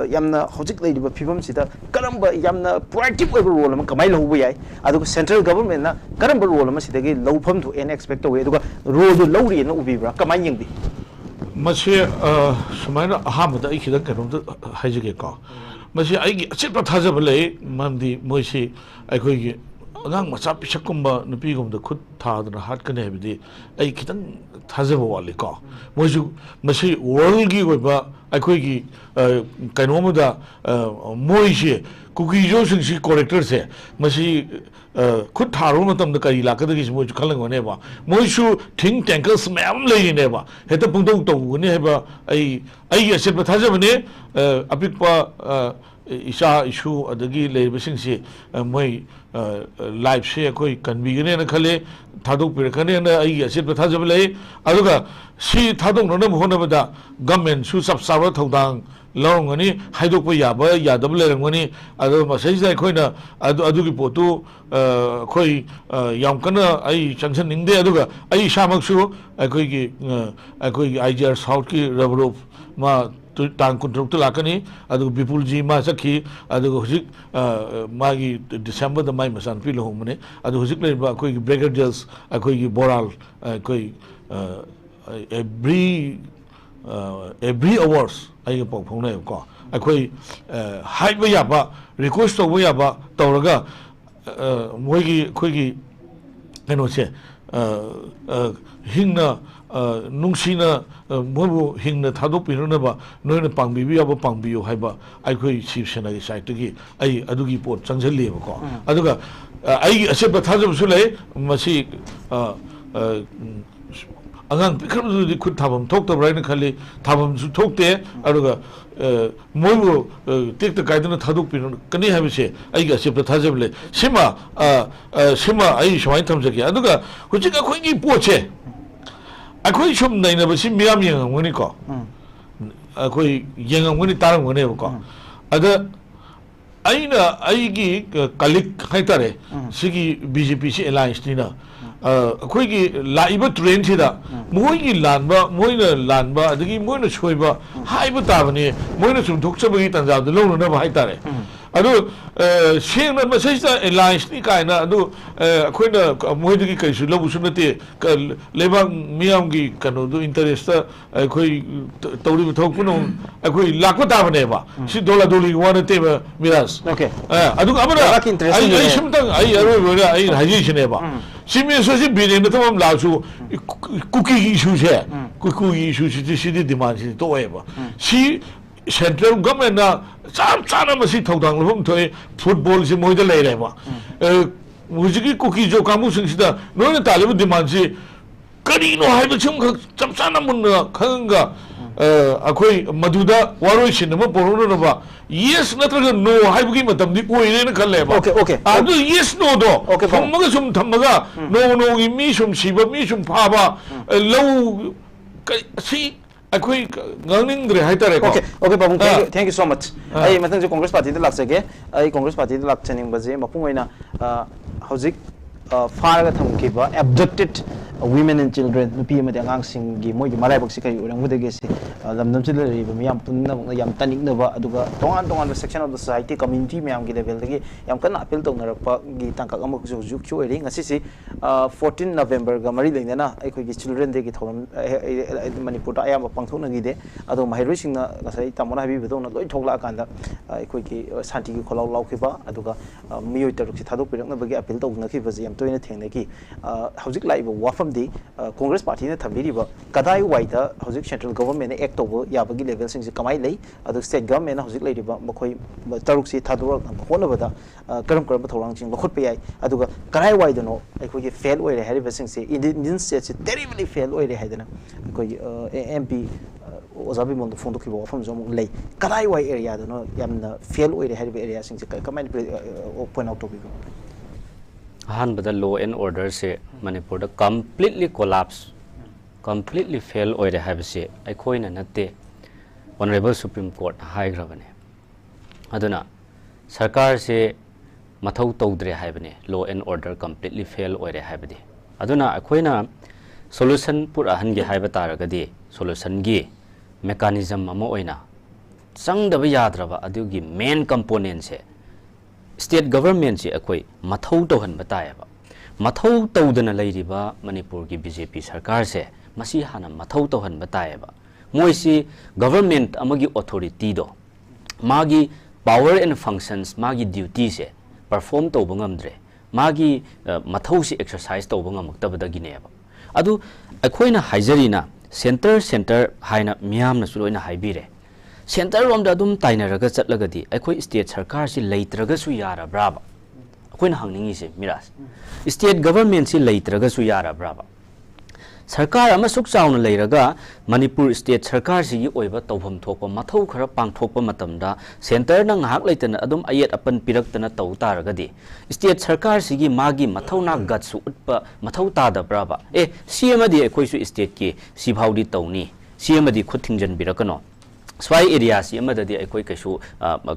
yamna hojik leidiba phibam sida karamba yamna proactive role ma kamai lohbu yai adu central government na karamba role ma sidagi lowpham to any expect we adu role do lowri na ubibra kamai yengbi masi sumaina ahamada ai khida kanom da haijige ko masi ai gi achip thajab lei mandi moisi ai khoi gi angang macha pisakumba nupi gum da khut thadna hat kane bidi ai khitang thajaba wali ko moju masi world gi goiba akhoi kainomuda moise cookie jo sing si corrector se masi khut tharo matam da kari lakada gi moju khalang ne ba moisu think tankers ma'am lei ne ba heta pungdong to ne ba ai asit ba thaja bane apikpa isa issue adagi lei sing si moi live se koi kanbi ne na khale thadok pir khane na ai asit ba thaja lei aduga si thadok no na hona bada government su sab sawa thodang longani haidok pa yaba yadab lerangani adu masai sai khoina adu gi potu khoi yam kana ai sanction ningde aduga ai samaksu akoi gi IGR south ki rabrop ma tang control to lakani adu bipul ji ma sakhi adu hujik magi December da mai masan pi lo mane adu hujik le ba koi brigadiers akoi gi boral koi every hours ai pok phong nei ko akoi hai ba ya ba request to ya ba tawraga moi gi khoi gi keno che hingna nungsina mobu hingna thadok pinona ba noina pangbi bi aba pangbi yo haiba ai khoi Shiv Sena gi side gi ai adugi pot changjali ba ko aduga ai ase ba thajab su le masi angang pikram du khut thabam thok ta brain khali thabam su thokte aduga moibu tek ta kaidana thaduk pin kani habe se ai ga se thajab le sima ai shwai tham jaki aduga hujika khoi gi poche akoi shum nai na basi miyam yang ngoni ko akoi yang ngoni tarang ngone ko ada aina aigi kalik haitare sigi BJP si alliance ni na akoi gi laiba train thida moi gi lanba adagi moi na choiba haiba tabani moi na sum thokcha bagi tanjab de lo na ba haitare adu sheng na masai sa alliance ni kai na adu khoi na moi de ki kai su lobu sunate lebang miam gi kanu du interest khoi tawri thok puno khoi lakwa ta bane ba si dola doli wana te miras okay adu amara ai simtang ai aro bora ai haji shine ba simi so si biren to mam la su cookie issue che cookie issue si di demand si to ba si central government na chana masi thodang lom thoi football si moi de lei re ba mujiki cookie jo kamu sing sida no na talibu demand si kari no hai ba chum chap chana mun khanga akhoi maduda waroi sin ma poro no ba yes natraga no hai bu gi matam di oi re na khalle ba okay adu yes no do thamaga sum thamaga no gi mi sum siba mi sum pha ba low si akoi ngangning dre hai tare ko okay babung thank you so much ai matang je congress party de lak sage ai congress party de lak chaning baje mapung oina hojik faraga thamkiba abducted women and children nupi amade angang sing gi moi gi malai bak sikai urang budage si lamdam chil ri ba miyam punna yam tanik na ba aduga tongan section of the society community miyam gi level dagi yam kana appeal tong narakpa gi tangkak amuk ju ju chu eri ngasi si 14 november ga mari leina na ai khoi gi children day gi tholam manipur ta ayam pangthok na gi de adu mahairoi sing na ngasai tamona habi bedong na loi thokla kanda ai khoi gi santi gi kholau lau khiba aduga miyoi taruk si thadok pirak na bagi appeal tong na khiba ji yam toina thengna ki hojik lai ba wafam di congress party na thamiri ba kadai waida hojik central government act over yabagi level sing si kamai lei adu state government na hojik lai riba makhoi taruk si thadok hona bada karam thorang ching lokhot pe yai aduga kadai waida no ai khoi gi fail oi re hari basing si indian state si terribly fail oi re haidana khoi mp ozabi mon phone to ki ba from zom lei kadai wai area da no yamna fail oi re hari area sing si kamai point out to be Han bada law and order se Manipur da completely collapse, completely fail oire have se I coin and nate Honorable Supreme Court high gravane. Aduna Sarkar se Matau Todre habene law and order completely fail oire habde. Aduna Aquina solution put a hangi habataragadi solution gi mechanism amoina. Sang the Yadrava adugi main components se. State government si akoi mathau tauhan batayaba mathau taudana leiriba manipur gi BJP sarkar se masi hana mathau tauhan batayaba moi si government amagi authority do magi power and functions magi duty se perform tauba ngamdre magi mathau si exercise tauba ngamaktabada gineba adu akoina haijarina center haina miyam na suloina haibire Center rom da dum taina raga chatlagadi akhoi state sarkar si leitraga su yara braba akhoi hangningi se miras state government si leitraga su yara braba sarkar ama suk chauna leiraga manipur state sarkar si gi oiba tawham thokpa mathau khara pangthokpa matamda center na ngahak leitana adum ayet apan piraktana taw taragadi state sarkar si gi magi mathau na gatsu utpa mathau ta da braba cm di akhoi su state ki sibhaudi tawni cm di khutthingjan birakano Swai area si amadadi aikoi kaishu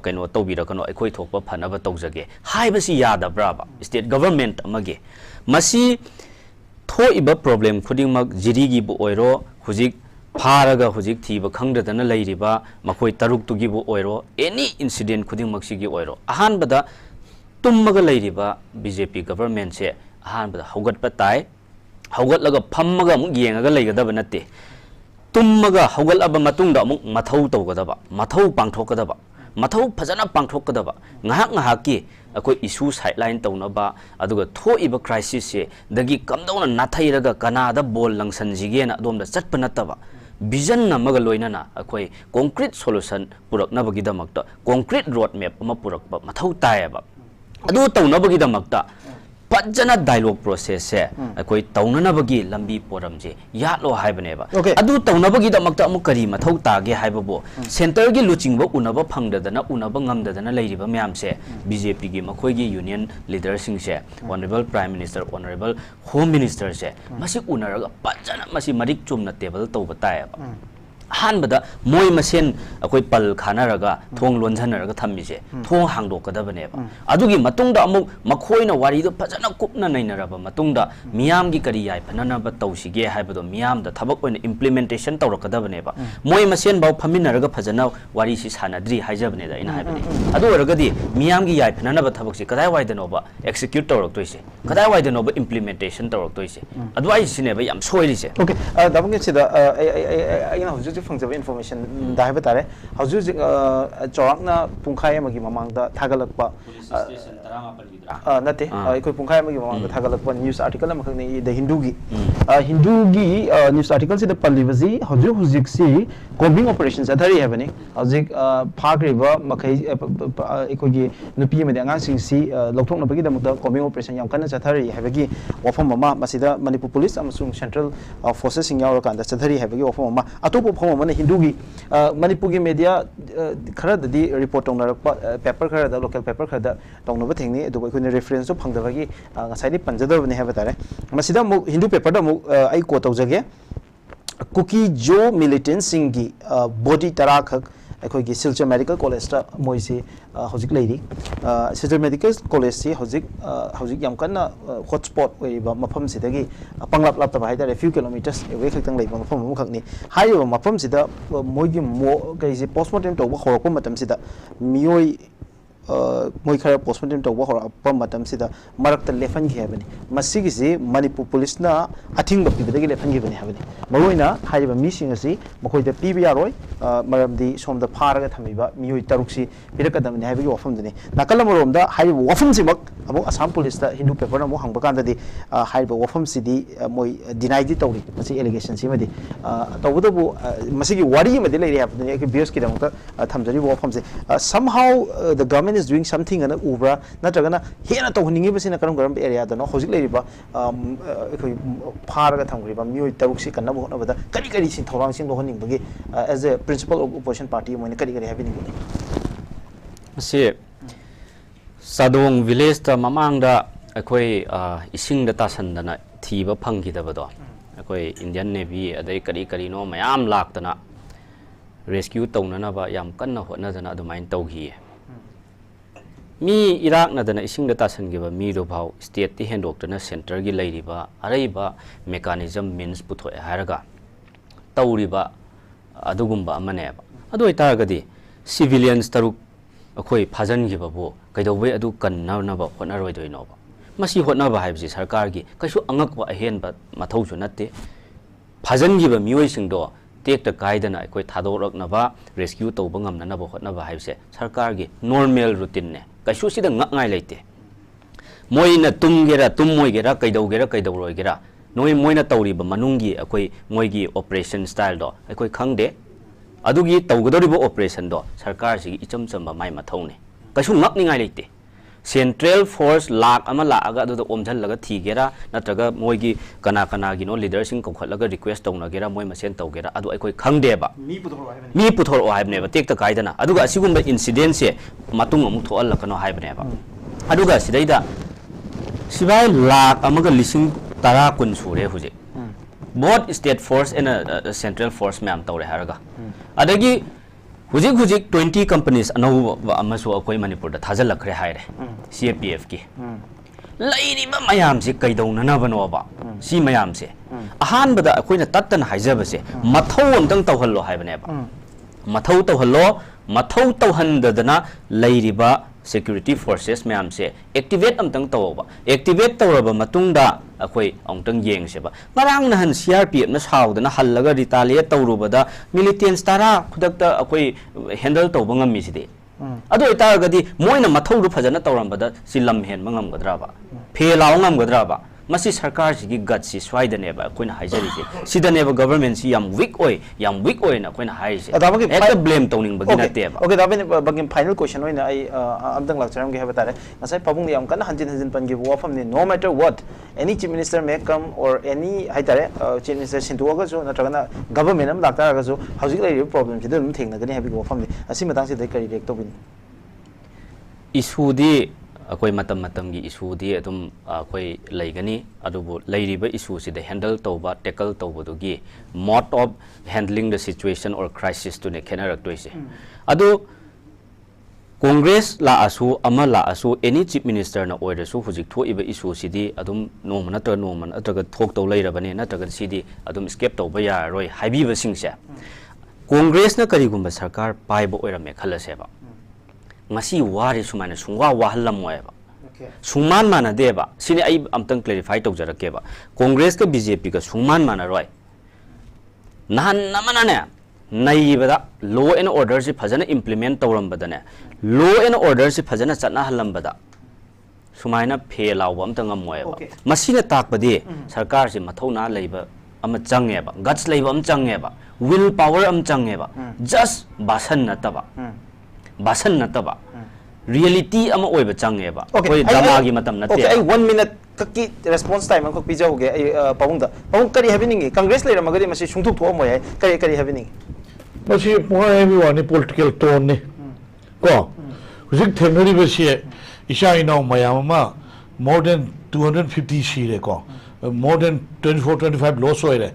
kaino tawbira kano aikoi thokpa phanaba tawjage haibasi yada braba state government amage masi thoiba problem khudingmak jirigi bu oiro hujik pharaga hujik thiba khangdadana leiriba makoi taruk tugi bu oiro any incident khudingmak sigi oiro ahan bada tummaga leiriba BJP government se ahan bada hogat patai hogat laga phammaga mu yengaga leigadaba natte Tummaga hogal aba matungda amuk mathau tawgadaba mathau pangthokadaba mathau phajana pangthokadaba ngahak ki akoi issue sideline tawnaba aduga thoiba crisis se dagi kamdawna nathairaga kanada bol langsan jigena adomda chatpanataba vision namaga loinana akoi concrete solution puraknabagi damakta concrete road map ama purakba mathau tayaba adu tawnabagi damakta Pajana dialogue process se akoi taunanabagi lambi poramje yatlo haibaneba adu taunabagi damakta amu kari mathau tage haibabo center gi luchingba unaba phangdadana unaba ngamdadana leiriba myam se BJP gi makhoi gi union leader sing se honorable prime minister honorable home minister se masi unaraga pajana masi marik chumna table tawba tayaba अहानबदा मोय मसेन अखोई पल खानारगा थोंग लोंझनरगा थम्मिसे थोंग हांगदोकदबनेबा अदुगी मतुंगदा अमुक मखोइना वारीदो फजना कुपना नैनरबा मतुंगदा मियामगी करी याय फननबा तौसिगे हाइबदो मियामदा थबक ओइना implementation तौरकदबनेबा मोय मसेन बाव फमिनरगा फजना वारीसि सानद्री हाइजबनेदा इना हाइबने अदु ओरगदी मियामगी याय फननबा थबकसि कदाय वाइदनोबा एक्सिक्यूट तौरक्तोइसे कदाय वाइदनोबा इम्प्लीमेंटेशन तौरक्तोइसे अदु आइसिनेबा याम सोइलिसे ओके दाबंगे सिदा आइना हुजु फंजब इन्फॉर्मेशन दाइबा तारे हुजु चौराकना पुंखाय अमगी ममांगदा थागलकपा नते अखोय पुंखाय अमगी ममांगदा थागलकपा न्यूज़ आर्टिकल अमखने द हिंदूगी न्यूज़ आर्टिकल से द पल्लीबजी हुजु हुजिकसी कॉम्बिंग ऑपरेशन अथरी हैबनी हुजिक फाग्रिबा मखै अखोगी नुपी अमदि अंगांसिंगसी लौथोकनबगी दमकदा कॉम्बिंग ऑपरेशन याम कन्ना चथरी हैबगी वफम अमा मसिदा मणिपुर पुलिस अमसुंग सेंट्रल फोर्सेस सिंग यावरकांदा चथरी हैबगी वफम अमा अतोप फम अमने हिंदूगी मणिपुर की मीडिया खरददी report तौनरप paper खरद local paper खरद तौनब थेंगनी अदुबो अखोने reference फंगदबगी ngसाइदि पंजदबने हैबा तारे मसिदा मु हिंदू पेपर द मु आई को तौजगे कुकी जो मिलिटेंट सिंह की बॉडी तरा खक अखोगी सिलचर मेडिकल कॉलेज ता मोइसे हजिक लेरी सिलचर मेडिकल कॉलेज से हजिक याम कन्ना हॉटस्पॉट ओइबा मफम सिदगी पंगलाप लाप तबा हाइदा फ्यू किलोमीटर्स अवे खक्तंग लेबा मफम खक्नी हाइबा मफम सिदा मोइगी मो कइसे पोस्टमार्टम तौबा होरकप मतम सिदा मियोय मोइ खरा पोस्टमार्टम तौबा होरकप मतम सिदा मरकत लेफन गी हेबनी मसिगिसे मणिपुर पुलिस ना अथिंग पिबदगी लेफन गी बनी हेबनी मरोइना हाइबा मिसिंग असि मखोइदा पीबा यारोय मरमदी सोमदा फारगा थमिबा मियोय तरुक्सी पिरकदमने हाइबगी वफमदनी नाकल मरोमदा हाइबा वफमसिमक अमु असम पुलिस ता हिंदू पेपर अमु हंगबा कांददी हाइबा वफमसिदी मोइ डिनाइदि तौरी मसि एलिगेशन सिमदी तौबदबु मसिगी वारी मदि लेरि हाबदनी एक बियर्स की दमक थमजरी वफमसे somehow the government is doing something and ubra natragana hena tawhningi basina karam garam area da no hojik leiriba ekhoi pharaga thamgriba mioi taruksi kanna bohna bada kari kari sin thorang sin lohning bagi as a principal of opposition party moine kari kari happening se sadong village ta mamang da ekhoi ising da tasandana thiba phangidabado ekhoi Indian Navy adai kari kari no mayam laktana rescue tawnana ba yam kanna hotna dana adumain tawgi me Iraq नदना इसिंग दता संगिबा मी दो भाव state ति हेंडोक्टना centre गी लेरिबा अरैबा mechanism means पुथोय हारगा तौरिबा अदुगुम्बा अमनेबा अदु इतारगदी civilians तरुक अखोय फाजनगिबाबो कैदौबे अदु कन्ननबा होनरोइदोइनोबा मसी होनबा हाइबसि सरकार गी कैसु अंगकबा अहेनबा मथौसु नत्ते फाजनगिबा मियोइसिंगदो टेक्ट कायदना अखोय थादोरकनबा rescue तौबा ngamnanaba hotnaba haibse sarkar gi normal routine ne kaishu sida ngai leite moina tumgera tummoigera kaidogera kaidoroigera noi moina tawriba manungi akoi moigi operation style do akoi khangde adugi tawgodoribo operation do sarkar sigi icham chamba mai mathone kaishu ngai leite central force lak ama la aga adu omjal laga thigera natraga moigi kana kana gi no leader sing kokhatlaga request tawna gera moi masen tawgera adu akoi khangde ba mi puthor o haibne ba tek ta kaidana aduga asigumba incident se matung amu thoal lakano haibne ba aduga sidaida sibai lak amaga lising tara kun sure huje both state force and central force ma'am tawre haraga adagi हुजिक 20 companies अनौबो अखोय मणिपुर दा थाजल लखरे हायरे CAPF की लैरिबा मयाम से कैदौननबनोबा सी मयाम से अहान बदा अखोयना तत्तन हाइजबसे मथौ अमतंग तौहल्लो हायबनेबा मथौ तौहल्लो मथौ तौहनदना लैरिबा security forces ma'am से activate अमतंग तौबा activate तौरबा मतुंगदा अखोय अमतंग येंगसेबा ngरang nahan CRPF na saudana hallaga retaliate tauruba militants tara khudakta akhoi handle tauba ngami side adu itaragadi moina mathau ru phajana tauramada silam hen mangam gadraba phelaw ngam gadraba masi sarkar sigi guts si swaidane ba koina haijari se sidaneba government si yam weak oi na koina haise eta blame towning bagina teba okay dabin bagin final question oina ai amdang lakcharam ge habata re nasai pabung yam kan hanjin pan ge wafam ni no matter what any chief minister may come or any haitare chief minister sintuaga so natragana government am lakta ga so hojik lai problem si dum thengna gani habi wafam ni asi matang si dai kari rek tobin issue di akoi matam gi issue di adum akoi laigani adubu lairiba issue si de handle toba tackle toba do gi mode of handling the situation or crisis to ne kenarak toise adu Congress la asu ama la asu any chief minister na order su hujik tho iba issue si di adum no mana to no man atraga thok to lairabani na traga si di adum escape to ba ya roi haibi ba sing se Congress na kari gumba sarkar pai ba oira me khala se ba ngasi wari sumana sungwa wahalam moy ba sungman mana de ba sini ai amtang clarify to jarake ba Congress ka BJP ka sungman mana roi nan namana ne nai bada law and order si phajana implement tawram badane law and order si phajana chatna halam bada sumaina phelaw bam tangam moy ba masina takpadi sarkar si mathona leiba ama change ba guts leiba am change ba will power am change ba just basan nataba reality ama oiba change ba koi drama gi matam na te okay 1 minute kaki response time ko pija hoge pawung kari happening Congress leader magadi masi sungthuk tho moy kari happening masi point everyone political tone ne ko hujik thenari besi isha ina mayama more than 250 shire ko more than 24-25 loss hoire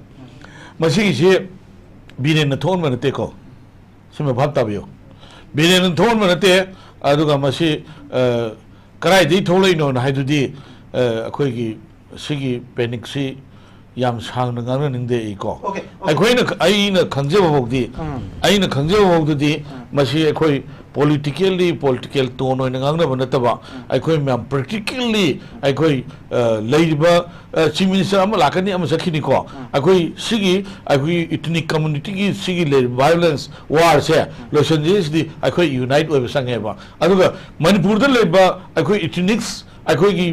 masi je biren thon manate ko sima bhabta bio biren thon manate aduga masi karai dei tholai no na haidudi akhoi gi sigi panic si yam sang na ngang ning de ko aina khangje bogdi aina khangje bogdi masi akhoi political tone hoina ngang na banataba akhoi mam practically akhoi leiba chief minister am lakani am sakhini ko akhoi sigi akhoi ethnic community gi sigi violence war se los angeles di akhoi unite oiba sangeba aduga manipur da leiba akhoi ethnics akhoi gi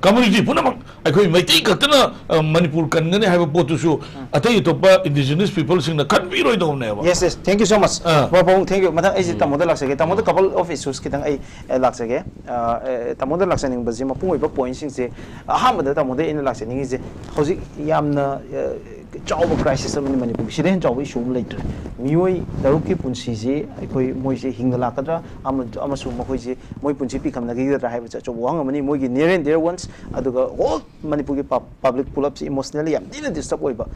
community punamak akhoi Meitei katna manipur kanne haiba potusu atai topa indigenous people sing na kanbi roi do ne ba yes thank you so much bapong thank you matang ai tamoda laksage tamoda couple of issues kitang ai laksage tamoda laksaning baji mapung oiba point sing se ahamada tamoda in laksaning is hoji yamna chawba crisis amani manipur siden chawba issue later mioi daruki punsi je akhoi moi je hingla kadra amasu makoi je moi punsi pi khamna gi ra haiba cha chawang amani moi gi near and dear ones aduga all manipur gi public pull ups emotionally yam dina disturb oiba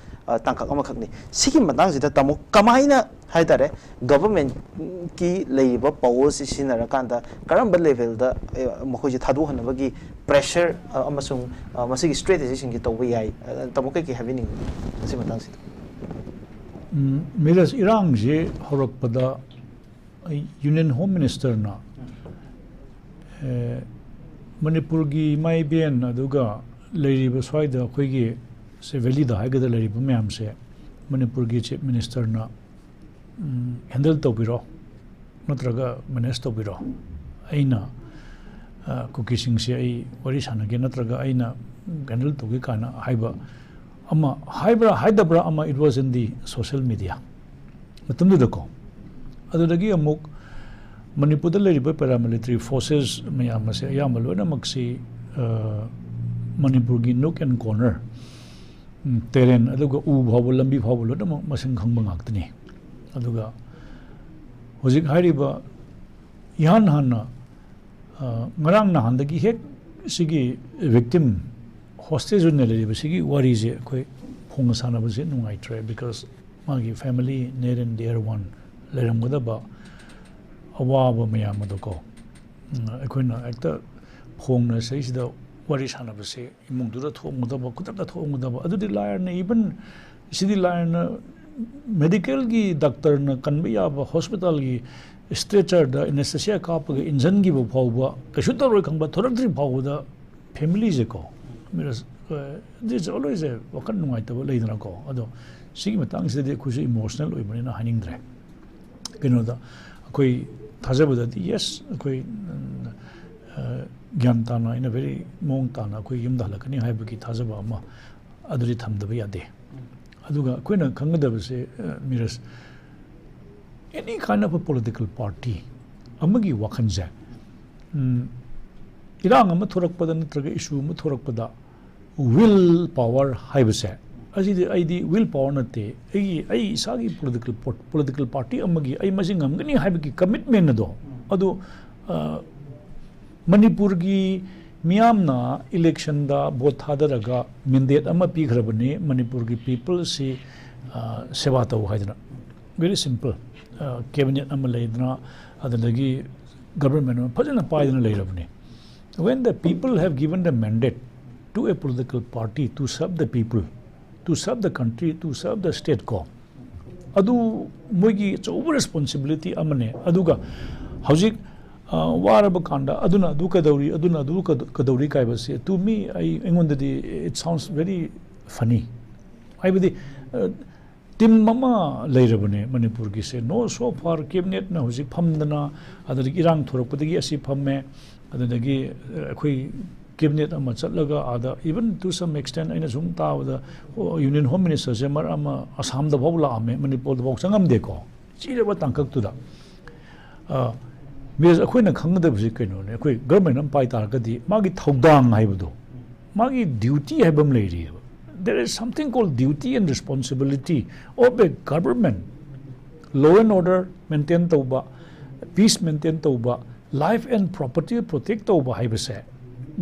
tangkak ama khakni sigi matang sida tamo kamaina haitare government ki leiba power si sinara kanda karamba level da makoi je thadu hanaba gi pressure amasung masigi strategy sing gi tawba yai tamo kai ki having si matang sida Miras Irang je horak pada Union Home Minister na Manipur gi mai bien aduga leiriba swaida khoigi se valley da haigada leiriba myam se Manipur gi chief minister na handle to biro natraga manage to biro aina cookie sing se ai wari sana ge natraga aina handle to gi kana haiba ama haidabra ama it was in the social media matamdu dako adudagi amuk Manipur da leiriba paramilitary forces mayam se yamalo na maksi Manipur gi nook and corner terrain aduga u bhabu lambi bhabu lo dam masing khangba ngaktani aduga hojik hariba yan hanna ngarang na handagi hek sigi victim hostage ne le sigi wari je koi phong sana ba je nungai tre because magi family near and dear one leram goda ba awa ba mayam adoko akoina ekta phong na sei sida wari sana ba se imung du da thong da ba kutak da thong da ba adu di layer ne even sidi layer na medical gi doctor na kanbiya ba hospital gi stretcher da anesthesia ka pa engine gi ba phawba kashu ta roi khangba thorak dri phawda family je ko miras this always a wakan nungai ta lei dana ko ado sigi matang se de khusi emotional oi bani na haning dre keno da koi thajabada yes koi gyan ta na in a very mong ta na koi yum da lakani hai ba ki thajaba ama aduri thamdaba yade aduga koina khangada se miras any kind of a political party amagi wakanja irang ama thorak pada natraga issue ama thorak pada will power haibase aidi will power nate ai sagi political party amagi ai masing amgani haibaki commitment do adu Manipur gi miyamna election da vote thadaraga mandate ama pigrabani Manipur gi people si seva taw haidna. Very simple. Cabinet ama leidna adalagi government fajana paidna leirabani. When the people have given the mandate to a political party to serve the people, to serve the country, to serve the state ko, adu moigi over responsibility amane aduga hojik waraba kanda aduna adu kadauri kaibase. To me, it sounds very funny. I would Tim Mama Lairabane, Manipur gi se no so far cabinet na hojik phamdana adagi irang thoropadagi asi phamme adagi akoi cabinet ama chatlaga ada even to some extent aina sum tawda union home minister se mar ama Assam da bawla ame Manipur da bawsangam de ko chireba tangkak tu da because akoina khangda bji kaino ne akoi government am pai tar gadi magi thodang haibdo magi duty haibam leiri. There is something called duty and responsibility of a government. Law and order maintain tauba, peace maintain tauba, life and property protect tauba haibase.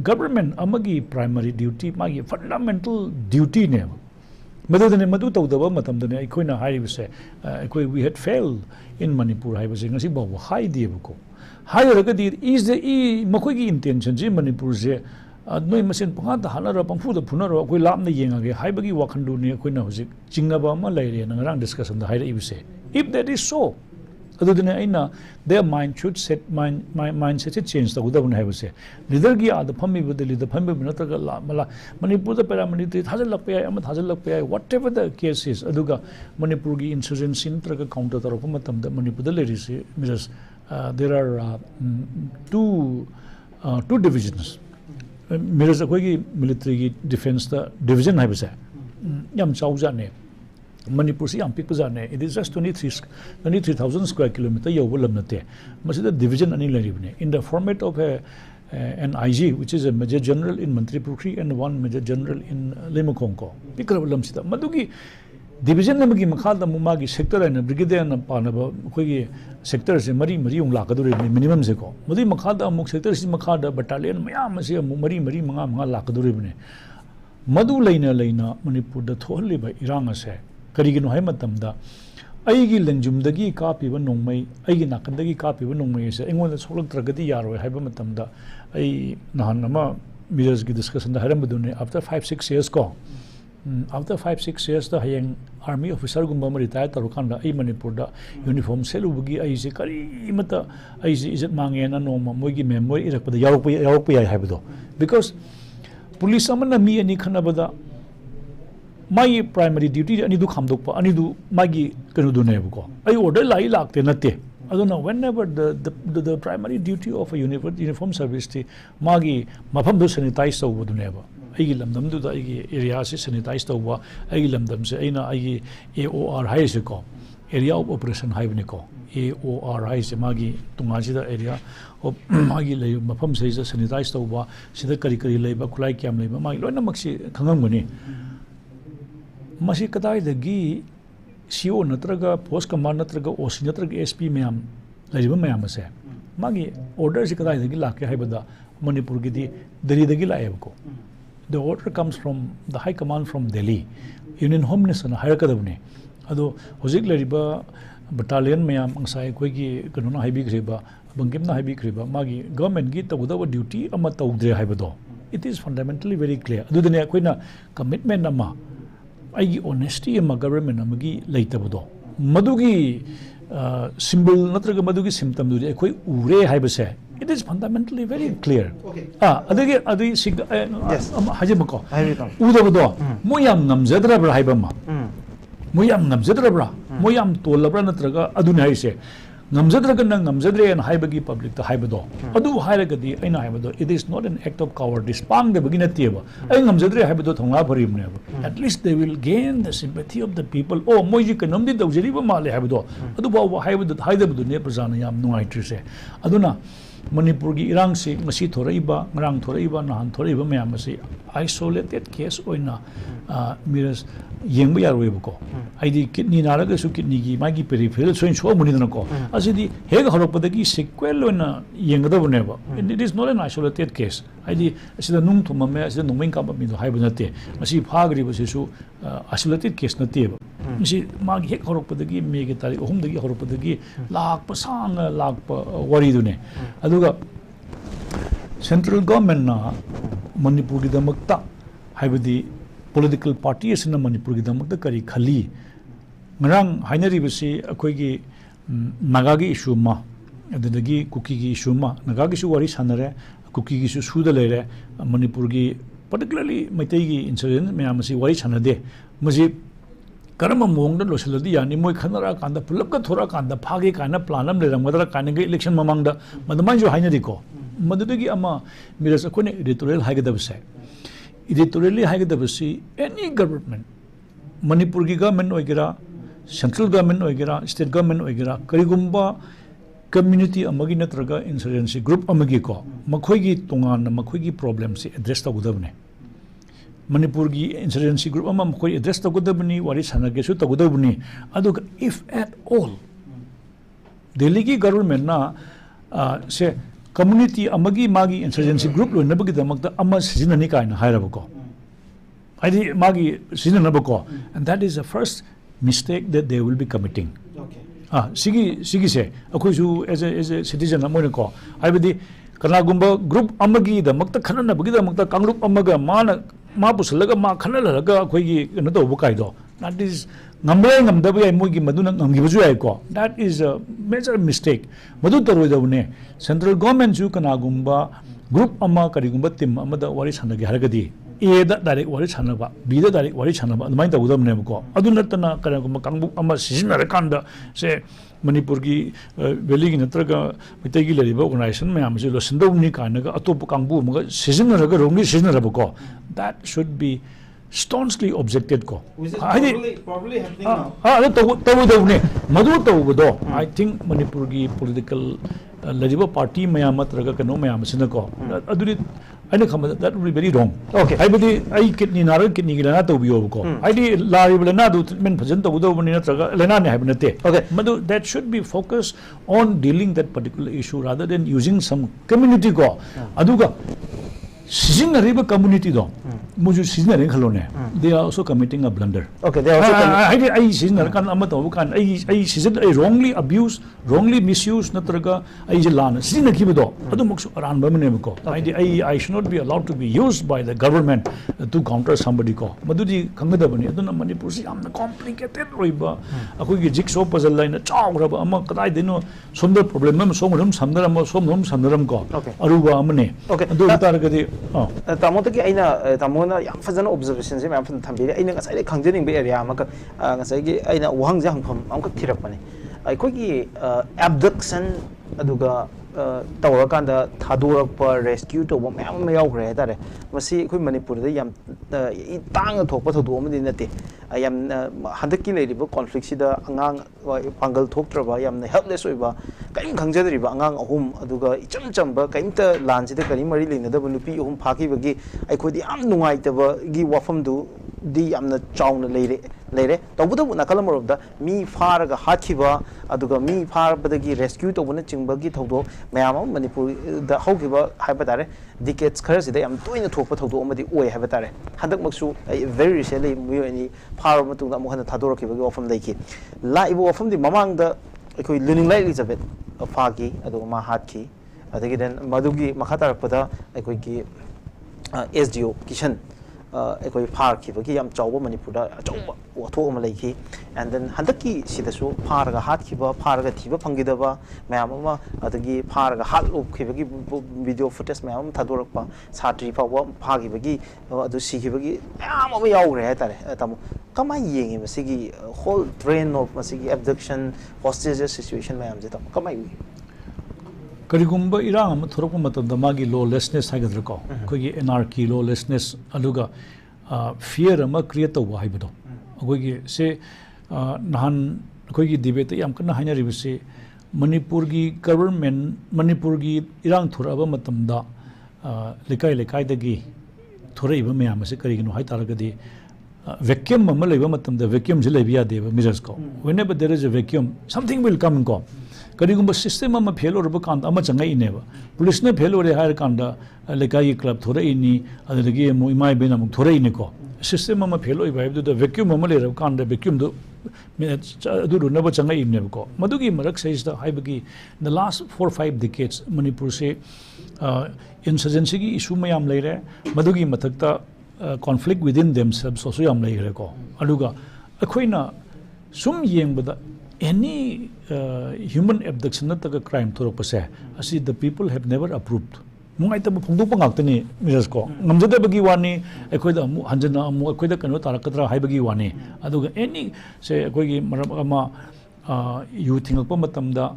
Government amagi primary duty, magi fundamental duty ne. Madadane madu taudaba matamdane ikoina haibase. We had failed in Manipur haibase ngasi bawa hai diebko. Hai ragadi is the makoigi intention ji Manipur je. Noi masin pangata hanara pangfuda punaro koi lamna yengage haibagi wakhandu ni koi na hojik chingaba ma laire na ngarang discussion da haira ibse. If that is so, adudine aina their mind should set mindset should change the udabun haibase. Leader gi ad phammi budali the phammi binata la mala Manipur da paramilitary thajal lakpe am thajal lakpe whatever the case is aduga Manipur gi insurgency intraga counter taro matam da Manipur da ladies because there are two divisions. MIRAJ akoigi military defense the division haibase yam chauja ne Manipur si yam pikja ne it is just 23,000 square kilometer yawulam nate masida division ani laribne in the format of an IG which is a major general in Manipur and one major general in Limokongko pikrabalam sida madugi division namagi makhada mumagi sector and brigadier na panaba akoigi sector se mari ung lakadure minimum se ko mudi makhada amuk sector si makhada battalion mayam se mari manga lakadure bne madu leina Manipur da tholi ba iranga se karigino hay matamda aigi lengjumdagi kapi ba nongmai aigi nakandagi kapi ba nongmai se engon solak tragadi yaro hay ba matamda ai nahan nama miraj gi discussion da haram badune after 5-6 years ko after 5-6 years the hayang army officer gumba retire tarukanda ai Manipur da uniform selubugi ai se kari mata ai se izat mangena no moigi memory irakpada yarok yai haibdo because police amana mi ani khanabada my primary duty ani du khamdokpa ani du magi kanu du nebuko ai order lai lakte nate aduna whenever the primary duty of a uniform service ti magi mafam du sanitize tawbu neba aigi lamdam du da aigi area se sanitize tawba aigi lamdam se aina aigi AOR hai se ko area of operation haibne ko AOR hai se magi tungaji da area of magi lay mafam se sanitize tawba sida kari leiba khulai kyam leiba magi loina maksi khangam gani masi kadai dagi CO natraga post command natraga OC natraga SP mayam lariba mayam se magi order se kadai dagi lake haibada Manipur gi di Delhi dagi laeb ko the order comes from the high command from Delhi union home minister na hire kadabne ado hojik lariba battalion mayam angsai koi gi kanona haibi kriba bangkim na haibi kriba magi government gi tawda duty ama tawdre haibado it is fundamentally very clear adu dane koina commitment ama aigi honesty ama government amagi leitabado madugi symbol natraga madugi symptom du koi ure haibase it is fundamentally very clear adagi sig hajimako udabado moyam namjadra bra haibama moyam namjadra bra moyam tolabra natraga aduna haise namjadraga nang namjadre and haibagi public to haibado adu hairagadi aina haibado it is not an act of cowardice pang de begina tieba ai namjadre haibado thonga bharim ne at least they will gain the sympathy of the people oh moiji kanamdi dawjari ba male haibado adu ba haibado haidabadu ne prajana yam nungai trise aduna Manipur gi irang si ngasi thoraiba ngrang thoraiba nahan thoraiba mayam asi isolated case oina miras yengba yaroi ko aidi kidney naraga su kidney gi magi peripheral so in so muni na ko asidi heg horopada gi sequel oina yengda boneba it is not an isolated case aidi asida nung thuma me asida nungmeng ka mi do haiba nate asi phagri basi su isolated case nate ba misi magi heg horopada gi me gi tari ohum dagi horopada gi lakpa sang lakpa wari dune aduga central government na Manipur gi damakta haibadi political parties in Manipur gi damakta kari khali ngarang hainari basi akoi gi naga gi issue ma adagi kuki gi issue ma naga gi su wari sanare kuki gi su da lere Manipur gi particularly Meitei gi incident me amasi wari sanade maji karama mong da losaladi yani moi khanara kanda pulap ka thora kanda phage kana planam le ramadra kana gi election mamang da madamai ju hainari ko madudagi ama miras akone editorial haigada editorially haigada any government Manipur gi government oigera central government oigera state government oigera karigumba community amagi natraga insurgency group amagi ko makhoi gi tongan makhoi gi problems address tagudabne Manipur gi insurgency group ama makhoi address tagudabni wari sanage su tagudabni aduga if at all Delhi gi government na se community amagi magi insurgency group lo nabagi damakta ama sizinani kaina hairabako adi magi sizinabako and that is the first mistake that they will be committing sigi se akoi su as a citizen amone ko aibadi kanagumba group amagi damakta khanana bagi damakta kanglup amaga ma pusalaga ma khanalaga akoi gi no do bukaido that is ngamdabai mogi maduna ngamgibasu ai ko that is a major mistake madu taroidabune central government ju kanagumba group ama karigumba team amada wari sanage haragadi A da direct wari sanaba B da direct wari sanaba adumai tagudabne ko adu natana kanagumba kangbu ama sizinnarakanda se Manipur gi valley gi natraga Meitei gi leriba organization mayam se lo sindawni kanaga atop kangbu maga sizinnaraga wrongly sizinnaraba ko that should be staunchly objected ko probably happening now I think Manipur gi political leriba party mayam matraga kano mayam sinako aduri aina khama that would be very wrong okay ai kidney naral kidney gi lana tawbiyo ko ai di lari lana du treatment bhajan tawdo bani natraga lana ne habnate okay madu that should be focused on dealing that particular issue rather than using some community ko aduga sizinariba community do muju sizinare khalone they are also committing a blunder okay they are also ai sizinar kan amato kan ai sizin ai wrongly abuse wrongly misuse natraga ai jilana sizin kibido adu muksu aran bamne ko I should not be allowed to be used by the government to counter somebody ko madudi khangadabani aduna Manipur si amna complicated roiba akoi gi jigsaw puzzle line chawraba ama kadai dino somdar problem am somrum samdaram ko aruba amne adu taragadi tamoto ki aina tamona yam fazana observation se mam fan thambiri aina ngasai khangjening be area ma ngasai gi aina wahang jang pham amka thirapani aikoi gi abduction aduga tawrakanda thadorakpa rescue to bo mayam ma yaugre tare masi khoi Manipur da yam tang thokpa thodu amadi nate yam handaki leiriba conflict sida angang pangal thoktraba yam helpless oiba kaim khangjadriba angang ahum aduga icham chamba kaimta lansida kari mari leinadaba nupi ahum phaki bagi aikhodi yam nungaitaba gi wafam du di yamna chauna leire tawbuda nakalamorobda mi faraga hathiba aduga mi farabadagi rescue tobuna chingbagi thodo mayam Manipur da haugiba haibadare decades kharasida yam toina thokpa thodo amadi oi haibadare hadak maksu very recently muyoni faro matungda amuhana thadorokibagi wafam leiki laibu wafam di mamang da akoi learning like Elizabeth fagi aduga ma hathi adagi den madugi makhatarpada akoi ki SDO kishan akoi phar khibagi yam chawba Manipur da chawba watho ama leiki and then handaki sidasu pharaga hat khiba pharaga thiba phangidaba mayam ama adagi pharaga hat up khibagi video footage mayam thadorakpa satri pawa phagibagi adu sikhibagi mayam ama yaugre tare tamo kamai yengi masigi whole train of masigi abduction hostage situation mayam je tamo kamai karigumba irang ama thorokpa matamda magi lawlessness hagadra ko kogi anarchy lawlessness aluga fear ama create tawba haibado akogi se nahan kogi debate yam kana haina ribse Manipur gi government Manipur gi irang thuraba matamda lekai lekai dagi thore iba mayam ase kari gino hai taragadi vacuum mama leba matamda vacuum je lebiya deba mirrors ko whenever there is a vacuum something will come ko kari gumba system ama fail or ba kan ama changai neba police ne fail or hai kanda lekai club thore ini adagi mo imai bena mo thore ini ko system ama fail oi vibe the vacuum ama le kanda vacuum do adu never changai neba ko madugi marak says the haibagi the last 4-5 decades Manipur se insurgency ki issue mayam leire madugi mathakta conflict within themselves also yam leire ko aduga akhoina sum yengbada any human abduction nataga crime thoropase asi the people have never approved mungai ta phongdok pangaktani miras ko ngamjada bagi wani akhoida amu hanjana amu akhoida kano tarakatra haibagi wani aduga any se akhoigi maram ama youth thingakpa matamda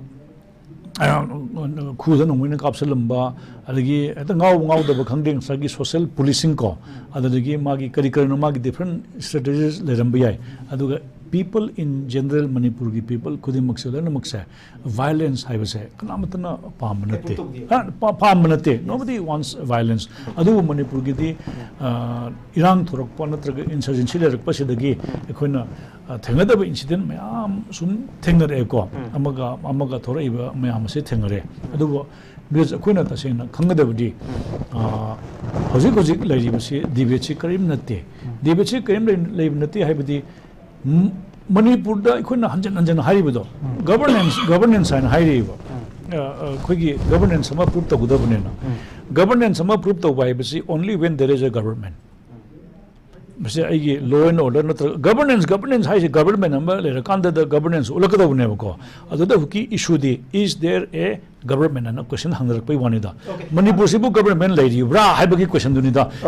Kuza nungwina kapsalamba adagi ata ngaw daba khangding sagi social policing ko adagi magi karikano magi different strategies leramba yai aduga people in general Manipur gi people kudi maksudana maksa violence haibase kanamatana pamanate pamanate nobody wants violence adu Manipur gi di irang thorokpa natraga insurgency lerakpa sidagi ekhoina thengadaba incident mayam sum thengnare ko amaga thoraiba mayam se thengnare adugo because akoina tasena khangadabdi hojik lairibasi dibechi karim natte dibechi karim laib natte haibadi Manipur da akoina hanjan haribido governance and hariba khoi governance ama proof tagudabane na governance ama proof tawbaibasi only when there is a government law and order governance has a government number the governance issue is there a government and a question Manipur Sibu government lady question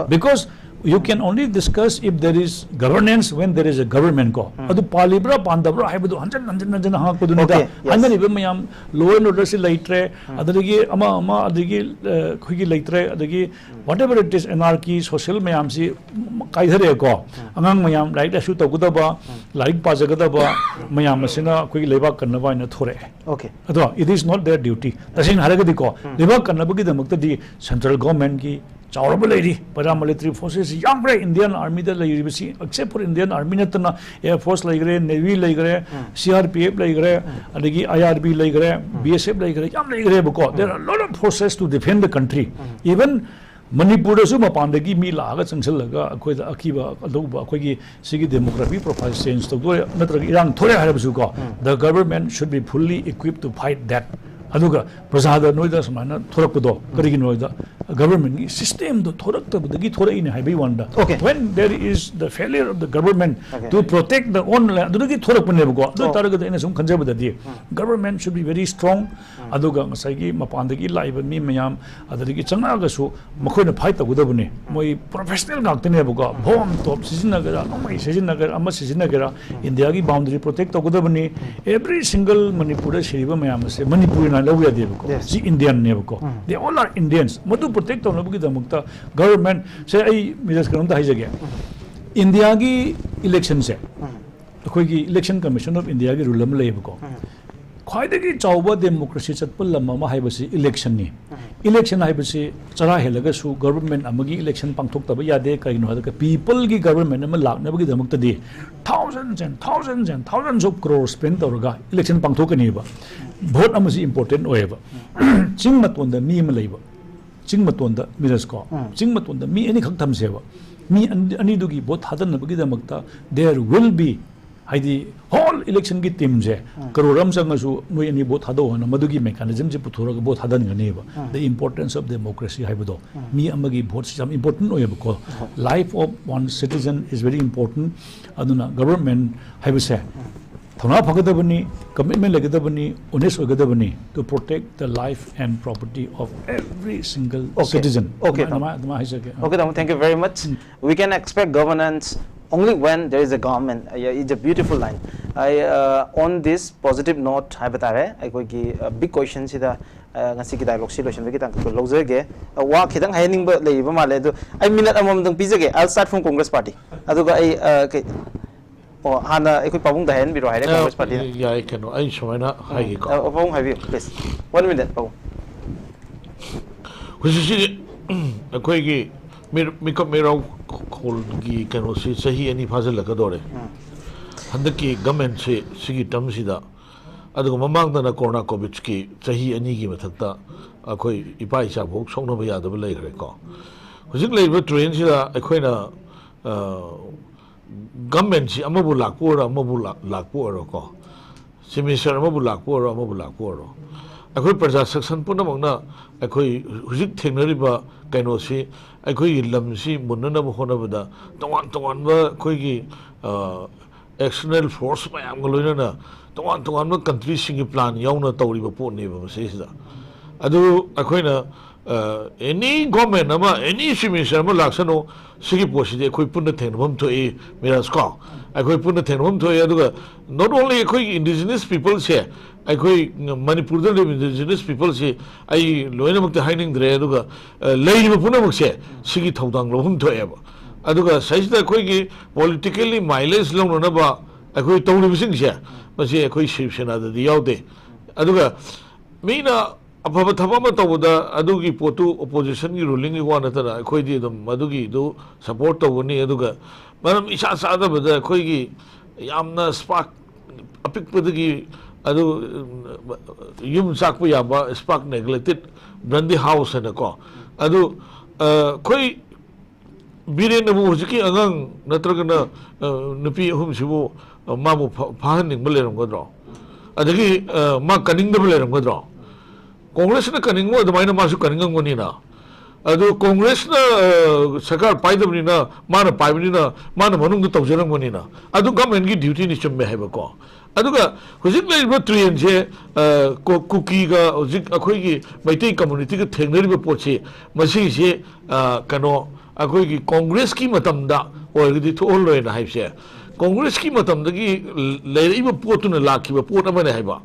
because you can only discuss if there is governance when there is a government ko adu palibra pandabra haibudu hanjan hakudunita hanjani mayam law and order si laitre adagi ama adagi khoigi laitre adagi whatever it is anarchy social mayam si kaidhare ko angang mayam like issue tagudaba like pajagadaba mayam asina khoigi lebak kannaba ina thore okay ado it is not their duty tasin haragadi ko lebak kannabagi damakta di central government ki Chauraba lady, paramilitary forces, young Indian army, except for Indian army, Air Force like Navy like CRPF like IRB like BSF like young there are a lot of forces to defend the country. Even Manipur Pandagi Mila, Sansilaga, Akiba, Adoba, Kogi, Sigi demography profile change to Iran Tore Harabuka. The government should be fully equipped to fight that. Aduga, Prasada Noida Samana, Torakudo, Kariginoida, government system, the Torakta, Tora in Hibi Wanda. Okay. When there is the failure of the government to protect the own land, the Torakunebugo, the Taraka in some conservative government should be very strong. Aduga, Masagi, Mapandagi, Live, and Mimayam, Adagi Chanagasu, Makona Paita Gudabune, my professional Naktanebuga, Home top, Sizinagara, my Sizinagara, Amma Sizinagara, in the Agi boundary protect Gudabune, every single Manipura Shiva Mayamase, Manipur. Yes. Indian Nebuko. They all are Indians. Madu protect on the Mukta government. Say, I Mrs. Karanta Hijage. India election say. The election commission of India Rulam Lebuko. Quite a Chauba democracy at Pulama Hibasi election ni. Election Hibasi, Chara Helagasu, government Amagi election Pangtok Yade Kaino, people gi government Malak never give the Mukta day. Thousands and thousands and thousands of crores spent or election Pangtokaneva. Vote amasi important whatever. Chingmatunda me labor. Chingmatunda Mirasko. Chingmatunda me any Kaktam seva. Me and Anidugi both Hadan Bagida Makta, there will be the whole election get teams. Karuram Sangasu, no any both Hado and Madugi mechanism, Putura both Hadan Ganeva. The importance of democracy, Hibado. Me Amagi votes some important whatever. Life of one citizen is very important. Aduna government Hibase. Commitment honest to protect the life and property of every single citizen. Okay, thank you very much. We can expect governance only when there is a government. It's a beautiful line. On this positive note, I big question ngasi ki dialogue solution ki tang lojege wa khidang haining ba leiba male do I minute amom dang pizage. I'll start from Congress party aduga Oh, Hana, I could Pabung the hand, Biro, Congress Party. Yeah, I can. I show enough. Pabung, have you, please. 1 minute, Pabung. Which is a quaggy, Miro Colgi can see, say he any puzzle like a door. Handaki government say, Sigi Tamsida. Adu mamang na corner Kobitski, Sahi and Nigi Matata, a quay Ipai Sabo, Sonobia the Lake Reco. Was it labor trains a quena government, Amabu Lakura, Mobula Lakura, Simisar Mabu Lakura, Mabu Lakura. A quay Persa Saxon Punamona, a quay Huzik Teneriba, Kainosi, a quay Lamsi, Munana Honavada, the one quay external force by Angolina. To one country singing plan, Yona Tori Port neighbor says that. Adu Aquina, any government, any Shimisha Laxano, Sigiposhi, they could put the 10 home to a MIRAJ. I could put the 10 home to a not only a quick indigenous people say, I could Manipur indigenous people say, I Loenamuk the hiding the Reduga, Lady Punamuk say, Sigi Todang home to ever. Aduga says the quick politically mileage long on about. I could tell him things here, but see a quick shift another the out day. Aduga Mina Apatabama Tawada, Adugi Potu opposition ruling one at a quid the Madugi do support of Wani Aduga. Madam Isha Sada with the Koigi Yamna Spark a pick Pudigi Adu Yum Sakuyaba Spark neglected Brandy House and a car. Adu Koi biren na muziki angang natragana nupi hum sibu mamu pahaning baleram godro adagi ma kaning da baleram godro congress na kaning mo adamai na masu kaning ngoni na adu congress na sakar paidabni na mana paibni na mana manung da tawjarang ngoni na adu government gi duty ni chumme heba ko aduga hujik lai ba train je cookie ga hujik akhoi gi Meitei community ga thengnari ba poche masi je kano अखोई कांग्रेस की मतमदा ओरगदी थोल लोयना हाइसे कांग्रेस की मतमदगी लेरिबा पोतुना लाखिबा पोत अमने हाइबा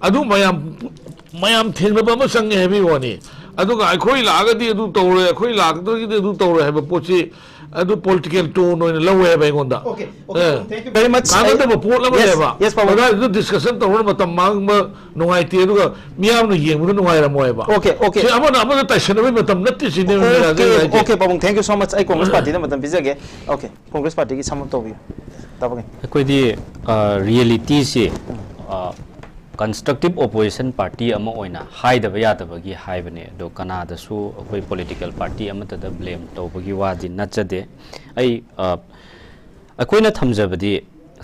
अदु मयाम थेंगनबा म संगे heavy वनी अदुगा अखोई लागदी अदु तौरे अखोई लागदगी अदु तौरे हाइबा पोची अदु पॉलिटिकल टोन ओइन लवे हेबा गोंदा okay thank you very much कानदबा पोत लबा हेबा यस पापा अदु डिस्कशन तौर मतम मांग नुंगाइते अदुगा मियाम नु येंगु नुंगाइरा मोयबा ओके ओके से अमना ताइसनबे मतम नत्ति सिने ओके पापा thank you so much I Congress party ने मतम बिजगे ओके कांग्रेस पार्टी की समम तोबी तबगे अखोइदी रियलिटी से constructive opposition party ama oina haidaba yadabagi haibane do kanada su akoi political party amata da blame tawbagi wadi nachade ai akoina thamjabadi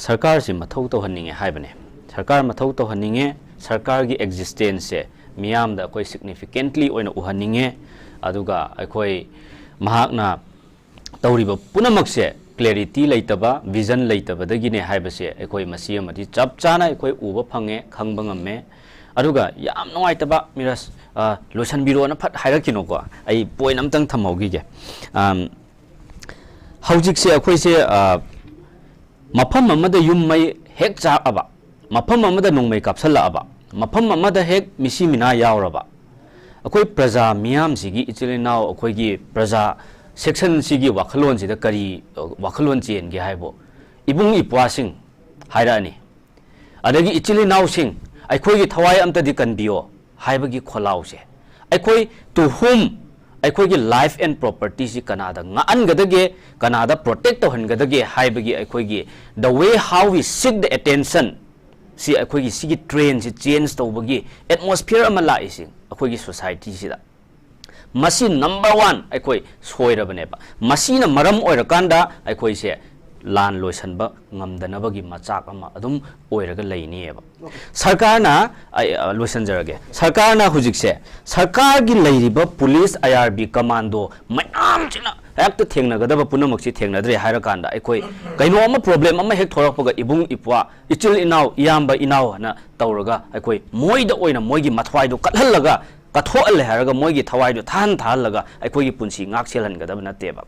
sarkar si mathau to haninge haibane sarkar mathau to haninge sarkar gi existence se miyam da akoi significantly oina uhaninge aduga akoi mahakna tawriba punamak se clarity laitaba vision laitaba dagine haibase ekoi masi amadi chap chana ekoi uba phange khangba ngamme aduga yam noaitaba miras losan biro na phat hairakino ko ai point amtang thamaugi ge haujik se ekoi se mafam amada yum mai hek cha aba mafam amada nongmai kapsala aba mafam amada hek misi mina yauraba ekoi praja miyam sigi ichilinao ekoi gi praja section sigi wakhalon sida kari wakhalon chen ge haibo ibung ipwa sing hairani adagi ichili naw sing aikhoi gi thawai amta di kanbio haibagi kholau se aikhoi to whom aikhoi gi life and property si kanada nga an gadage kanada protect to han gadage haibagi aikhoi gi the way how we seek the attention si aikhoi gi sigi train si change to bagi atmosphere amala ising aikhoi gi society sida masi number 1 aikoi soirabane ba masi na maram oirakanda aikoi se lan loisanba ngamdanabagi machak ama adum oiraga leini eba sarkar na loisanjarage sarkar na hujikse sarkar gi leiriba police IRB commando mayam china hekta thengnagadaba punamakchi thengnadre hairakanda aikoi kaino ama problem ama hek thorakpaga ibung ipwa ichil inaw iyamba inaw na tawraga aikoi moida oina moigi mathwai do kathallaga kathoal haraga moigi thawai do than thalaga aikoi gi punsi ngak selhan gadaba nateba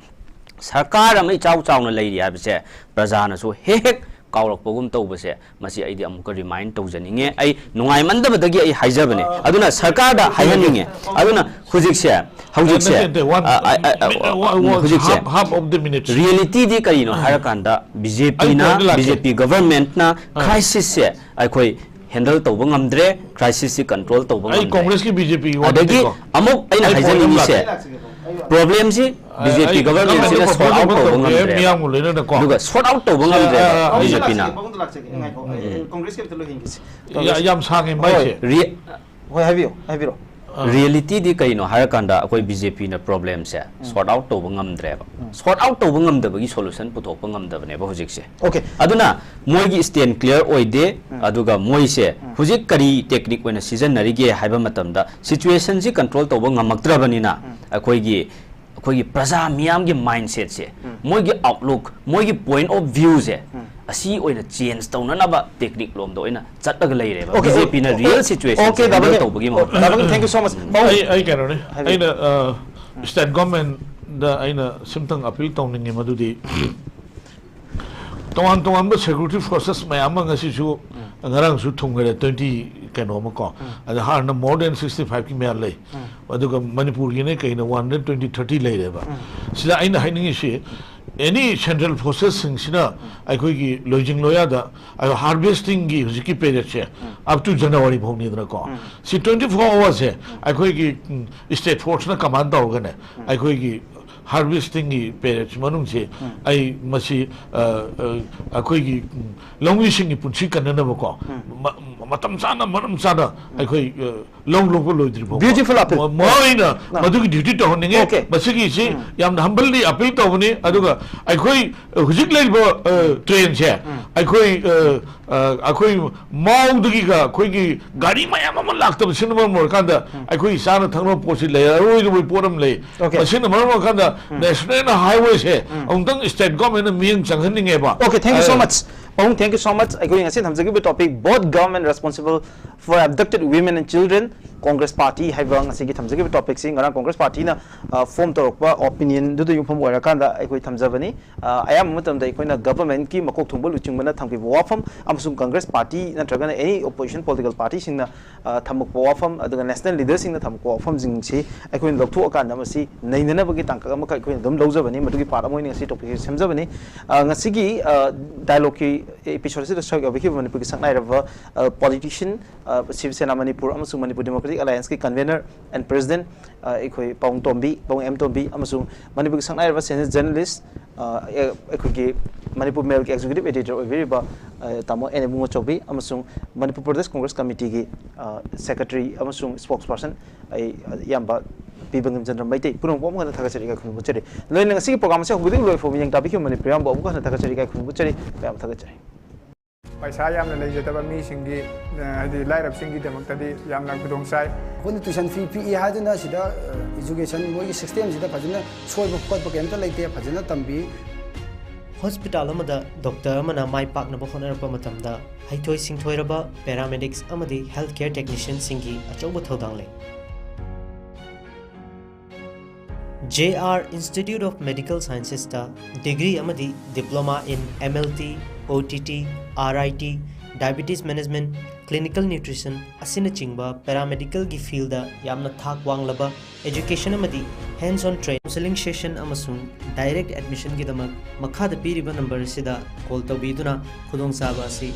sarkar amai chau chau na leiri habse praja na so hek kaurapogum tawbase masi aidi amuka remind tawjaninge ai nungai mandabadagi ai haijabane aduna sarkar da hayaninge aduna hujikse half of the minutes reality di karino harakanda BJP government na crisis se ai handle tawba ngamdre crisis si control tawba ngamdre Congress ki BJP adagi amuk aina haijani se problem si BJP government si sort out tawba ngamdre duga sort out tawba ngamdre BJP na Congress ke telo hingis yam sange mai se hoi habiro reality di kaino harakanda akoi BJP na problem se sort out tawba ngamdre ba sort out tawba ngamdabagi solution puthokpa ngamdabane ba hujik se okay aduna moigi stand clear oide aduga moi se hujik kari technique wena season narige haiba matamda situation ji control tawba ngamaktrabani na akoi praja miyam gi mindset se moigi outlook moigi point of view se asi oina change tawna na ba technique lom do ina chataga leire ba BJP na real situation okay dabagi thank you so much ai kano ne aina state government da aina simtang appeal tawninge madudi tongan ba security forces mayam ngasi su ngarang su thungare 20 kano ma ko ada har na more than 65 ki mer lei aduga manipur gi ne kaina 120 30 lei re ba sida aina hainingi shi any central forces sing sina aikoi gi lojing loya da harvesting gi hujiki period che up to January bhoni dra ko si 24 hours hai aikoi gi state force na command da hoga ne aikoi gi harvesting gi period manung che ai masi aikoi gi longwi sing gi punchi kanna na ko matam sana manam sana aikoi long lodri bo beautiful appeal moina madu gi duty to honinge masi gi si yam humbly appeal to bone aduga aikoi hujik lei bo train che aikoi mau dagi ga koi gi gari mayam ma lakta sinma mor kanda aikoi sana thangno posi le roi poram le masin mor kanda national highway che ongtang state government ming changhaninge ba okay thank you so much thank you so much going asin hamjagi topic both government responsible for abducted women and children Congress party haibang asigi thamjagi topic sing ngara Congress party na form torokpa opinion du yung form oirakanda aikoi thamjabani ayam matamda ikoina government ki makok thungbol uchungmana thangpi wafam amsung Congress party natragana any opposition political party singna thamuk wafam aduga national leaders singna thamuk wafam jingchi aikoi loktu akanda masi nainana bagi tangka ma kai dum lojabani madugi part amoi ngasi topic semjabani ngasigi dialogue ki episode se show of Manipur ki sangnai rava politician Shiv Sena Manipur amsung Manipur Democratic Alliance ki convener and president ekoi Tombi Tombi amsung Manipur ki sangnai rava senior journalist ekoi ki Manipur Mail ki executive editor overiba tamo MUNGOCHOUBI amsung Manipur Pradesh Congress Committee ki secretary amsung spokesperson ai yamba Bankimchandra Meitei purong pom kana thakachari ka khunu buchari loina ngasi program se hubuding loi fo yang tabi ki mani program bo kana thakachari ka khunu buchari pam thakachari paisa yamna leijataba mi singi hadi lairap singi demoktadi yamna gudong sai kun tuition fee PE haduna sida education moi system sida phajina soiba khot ba kemta leite phajina tambi hospital amada doctor amana mai pakna ba khonarpa matamda haithoi singthoiraba paramedics amadi healthcare technician singi achauba thodang le JR Institute of Medical Sciences ta degree amadi diploma in MLT, OTT, RIT, diabetes management, clinical nutrition asina chingba paramedical gi field da yamna thak wanglaba education amadi hands on training counseling session amasung direct admission gi damak makha da piriba number sida call tawbiduna khudong saba si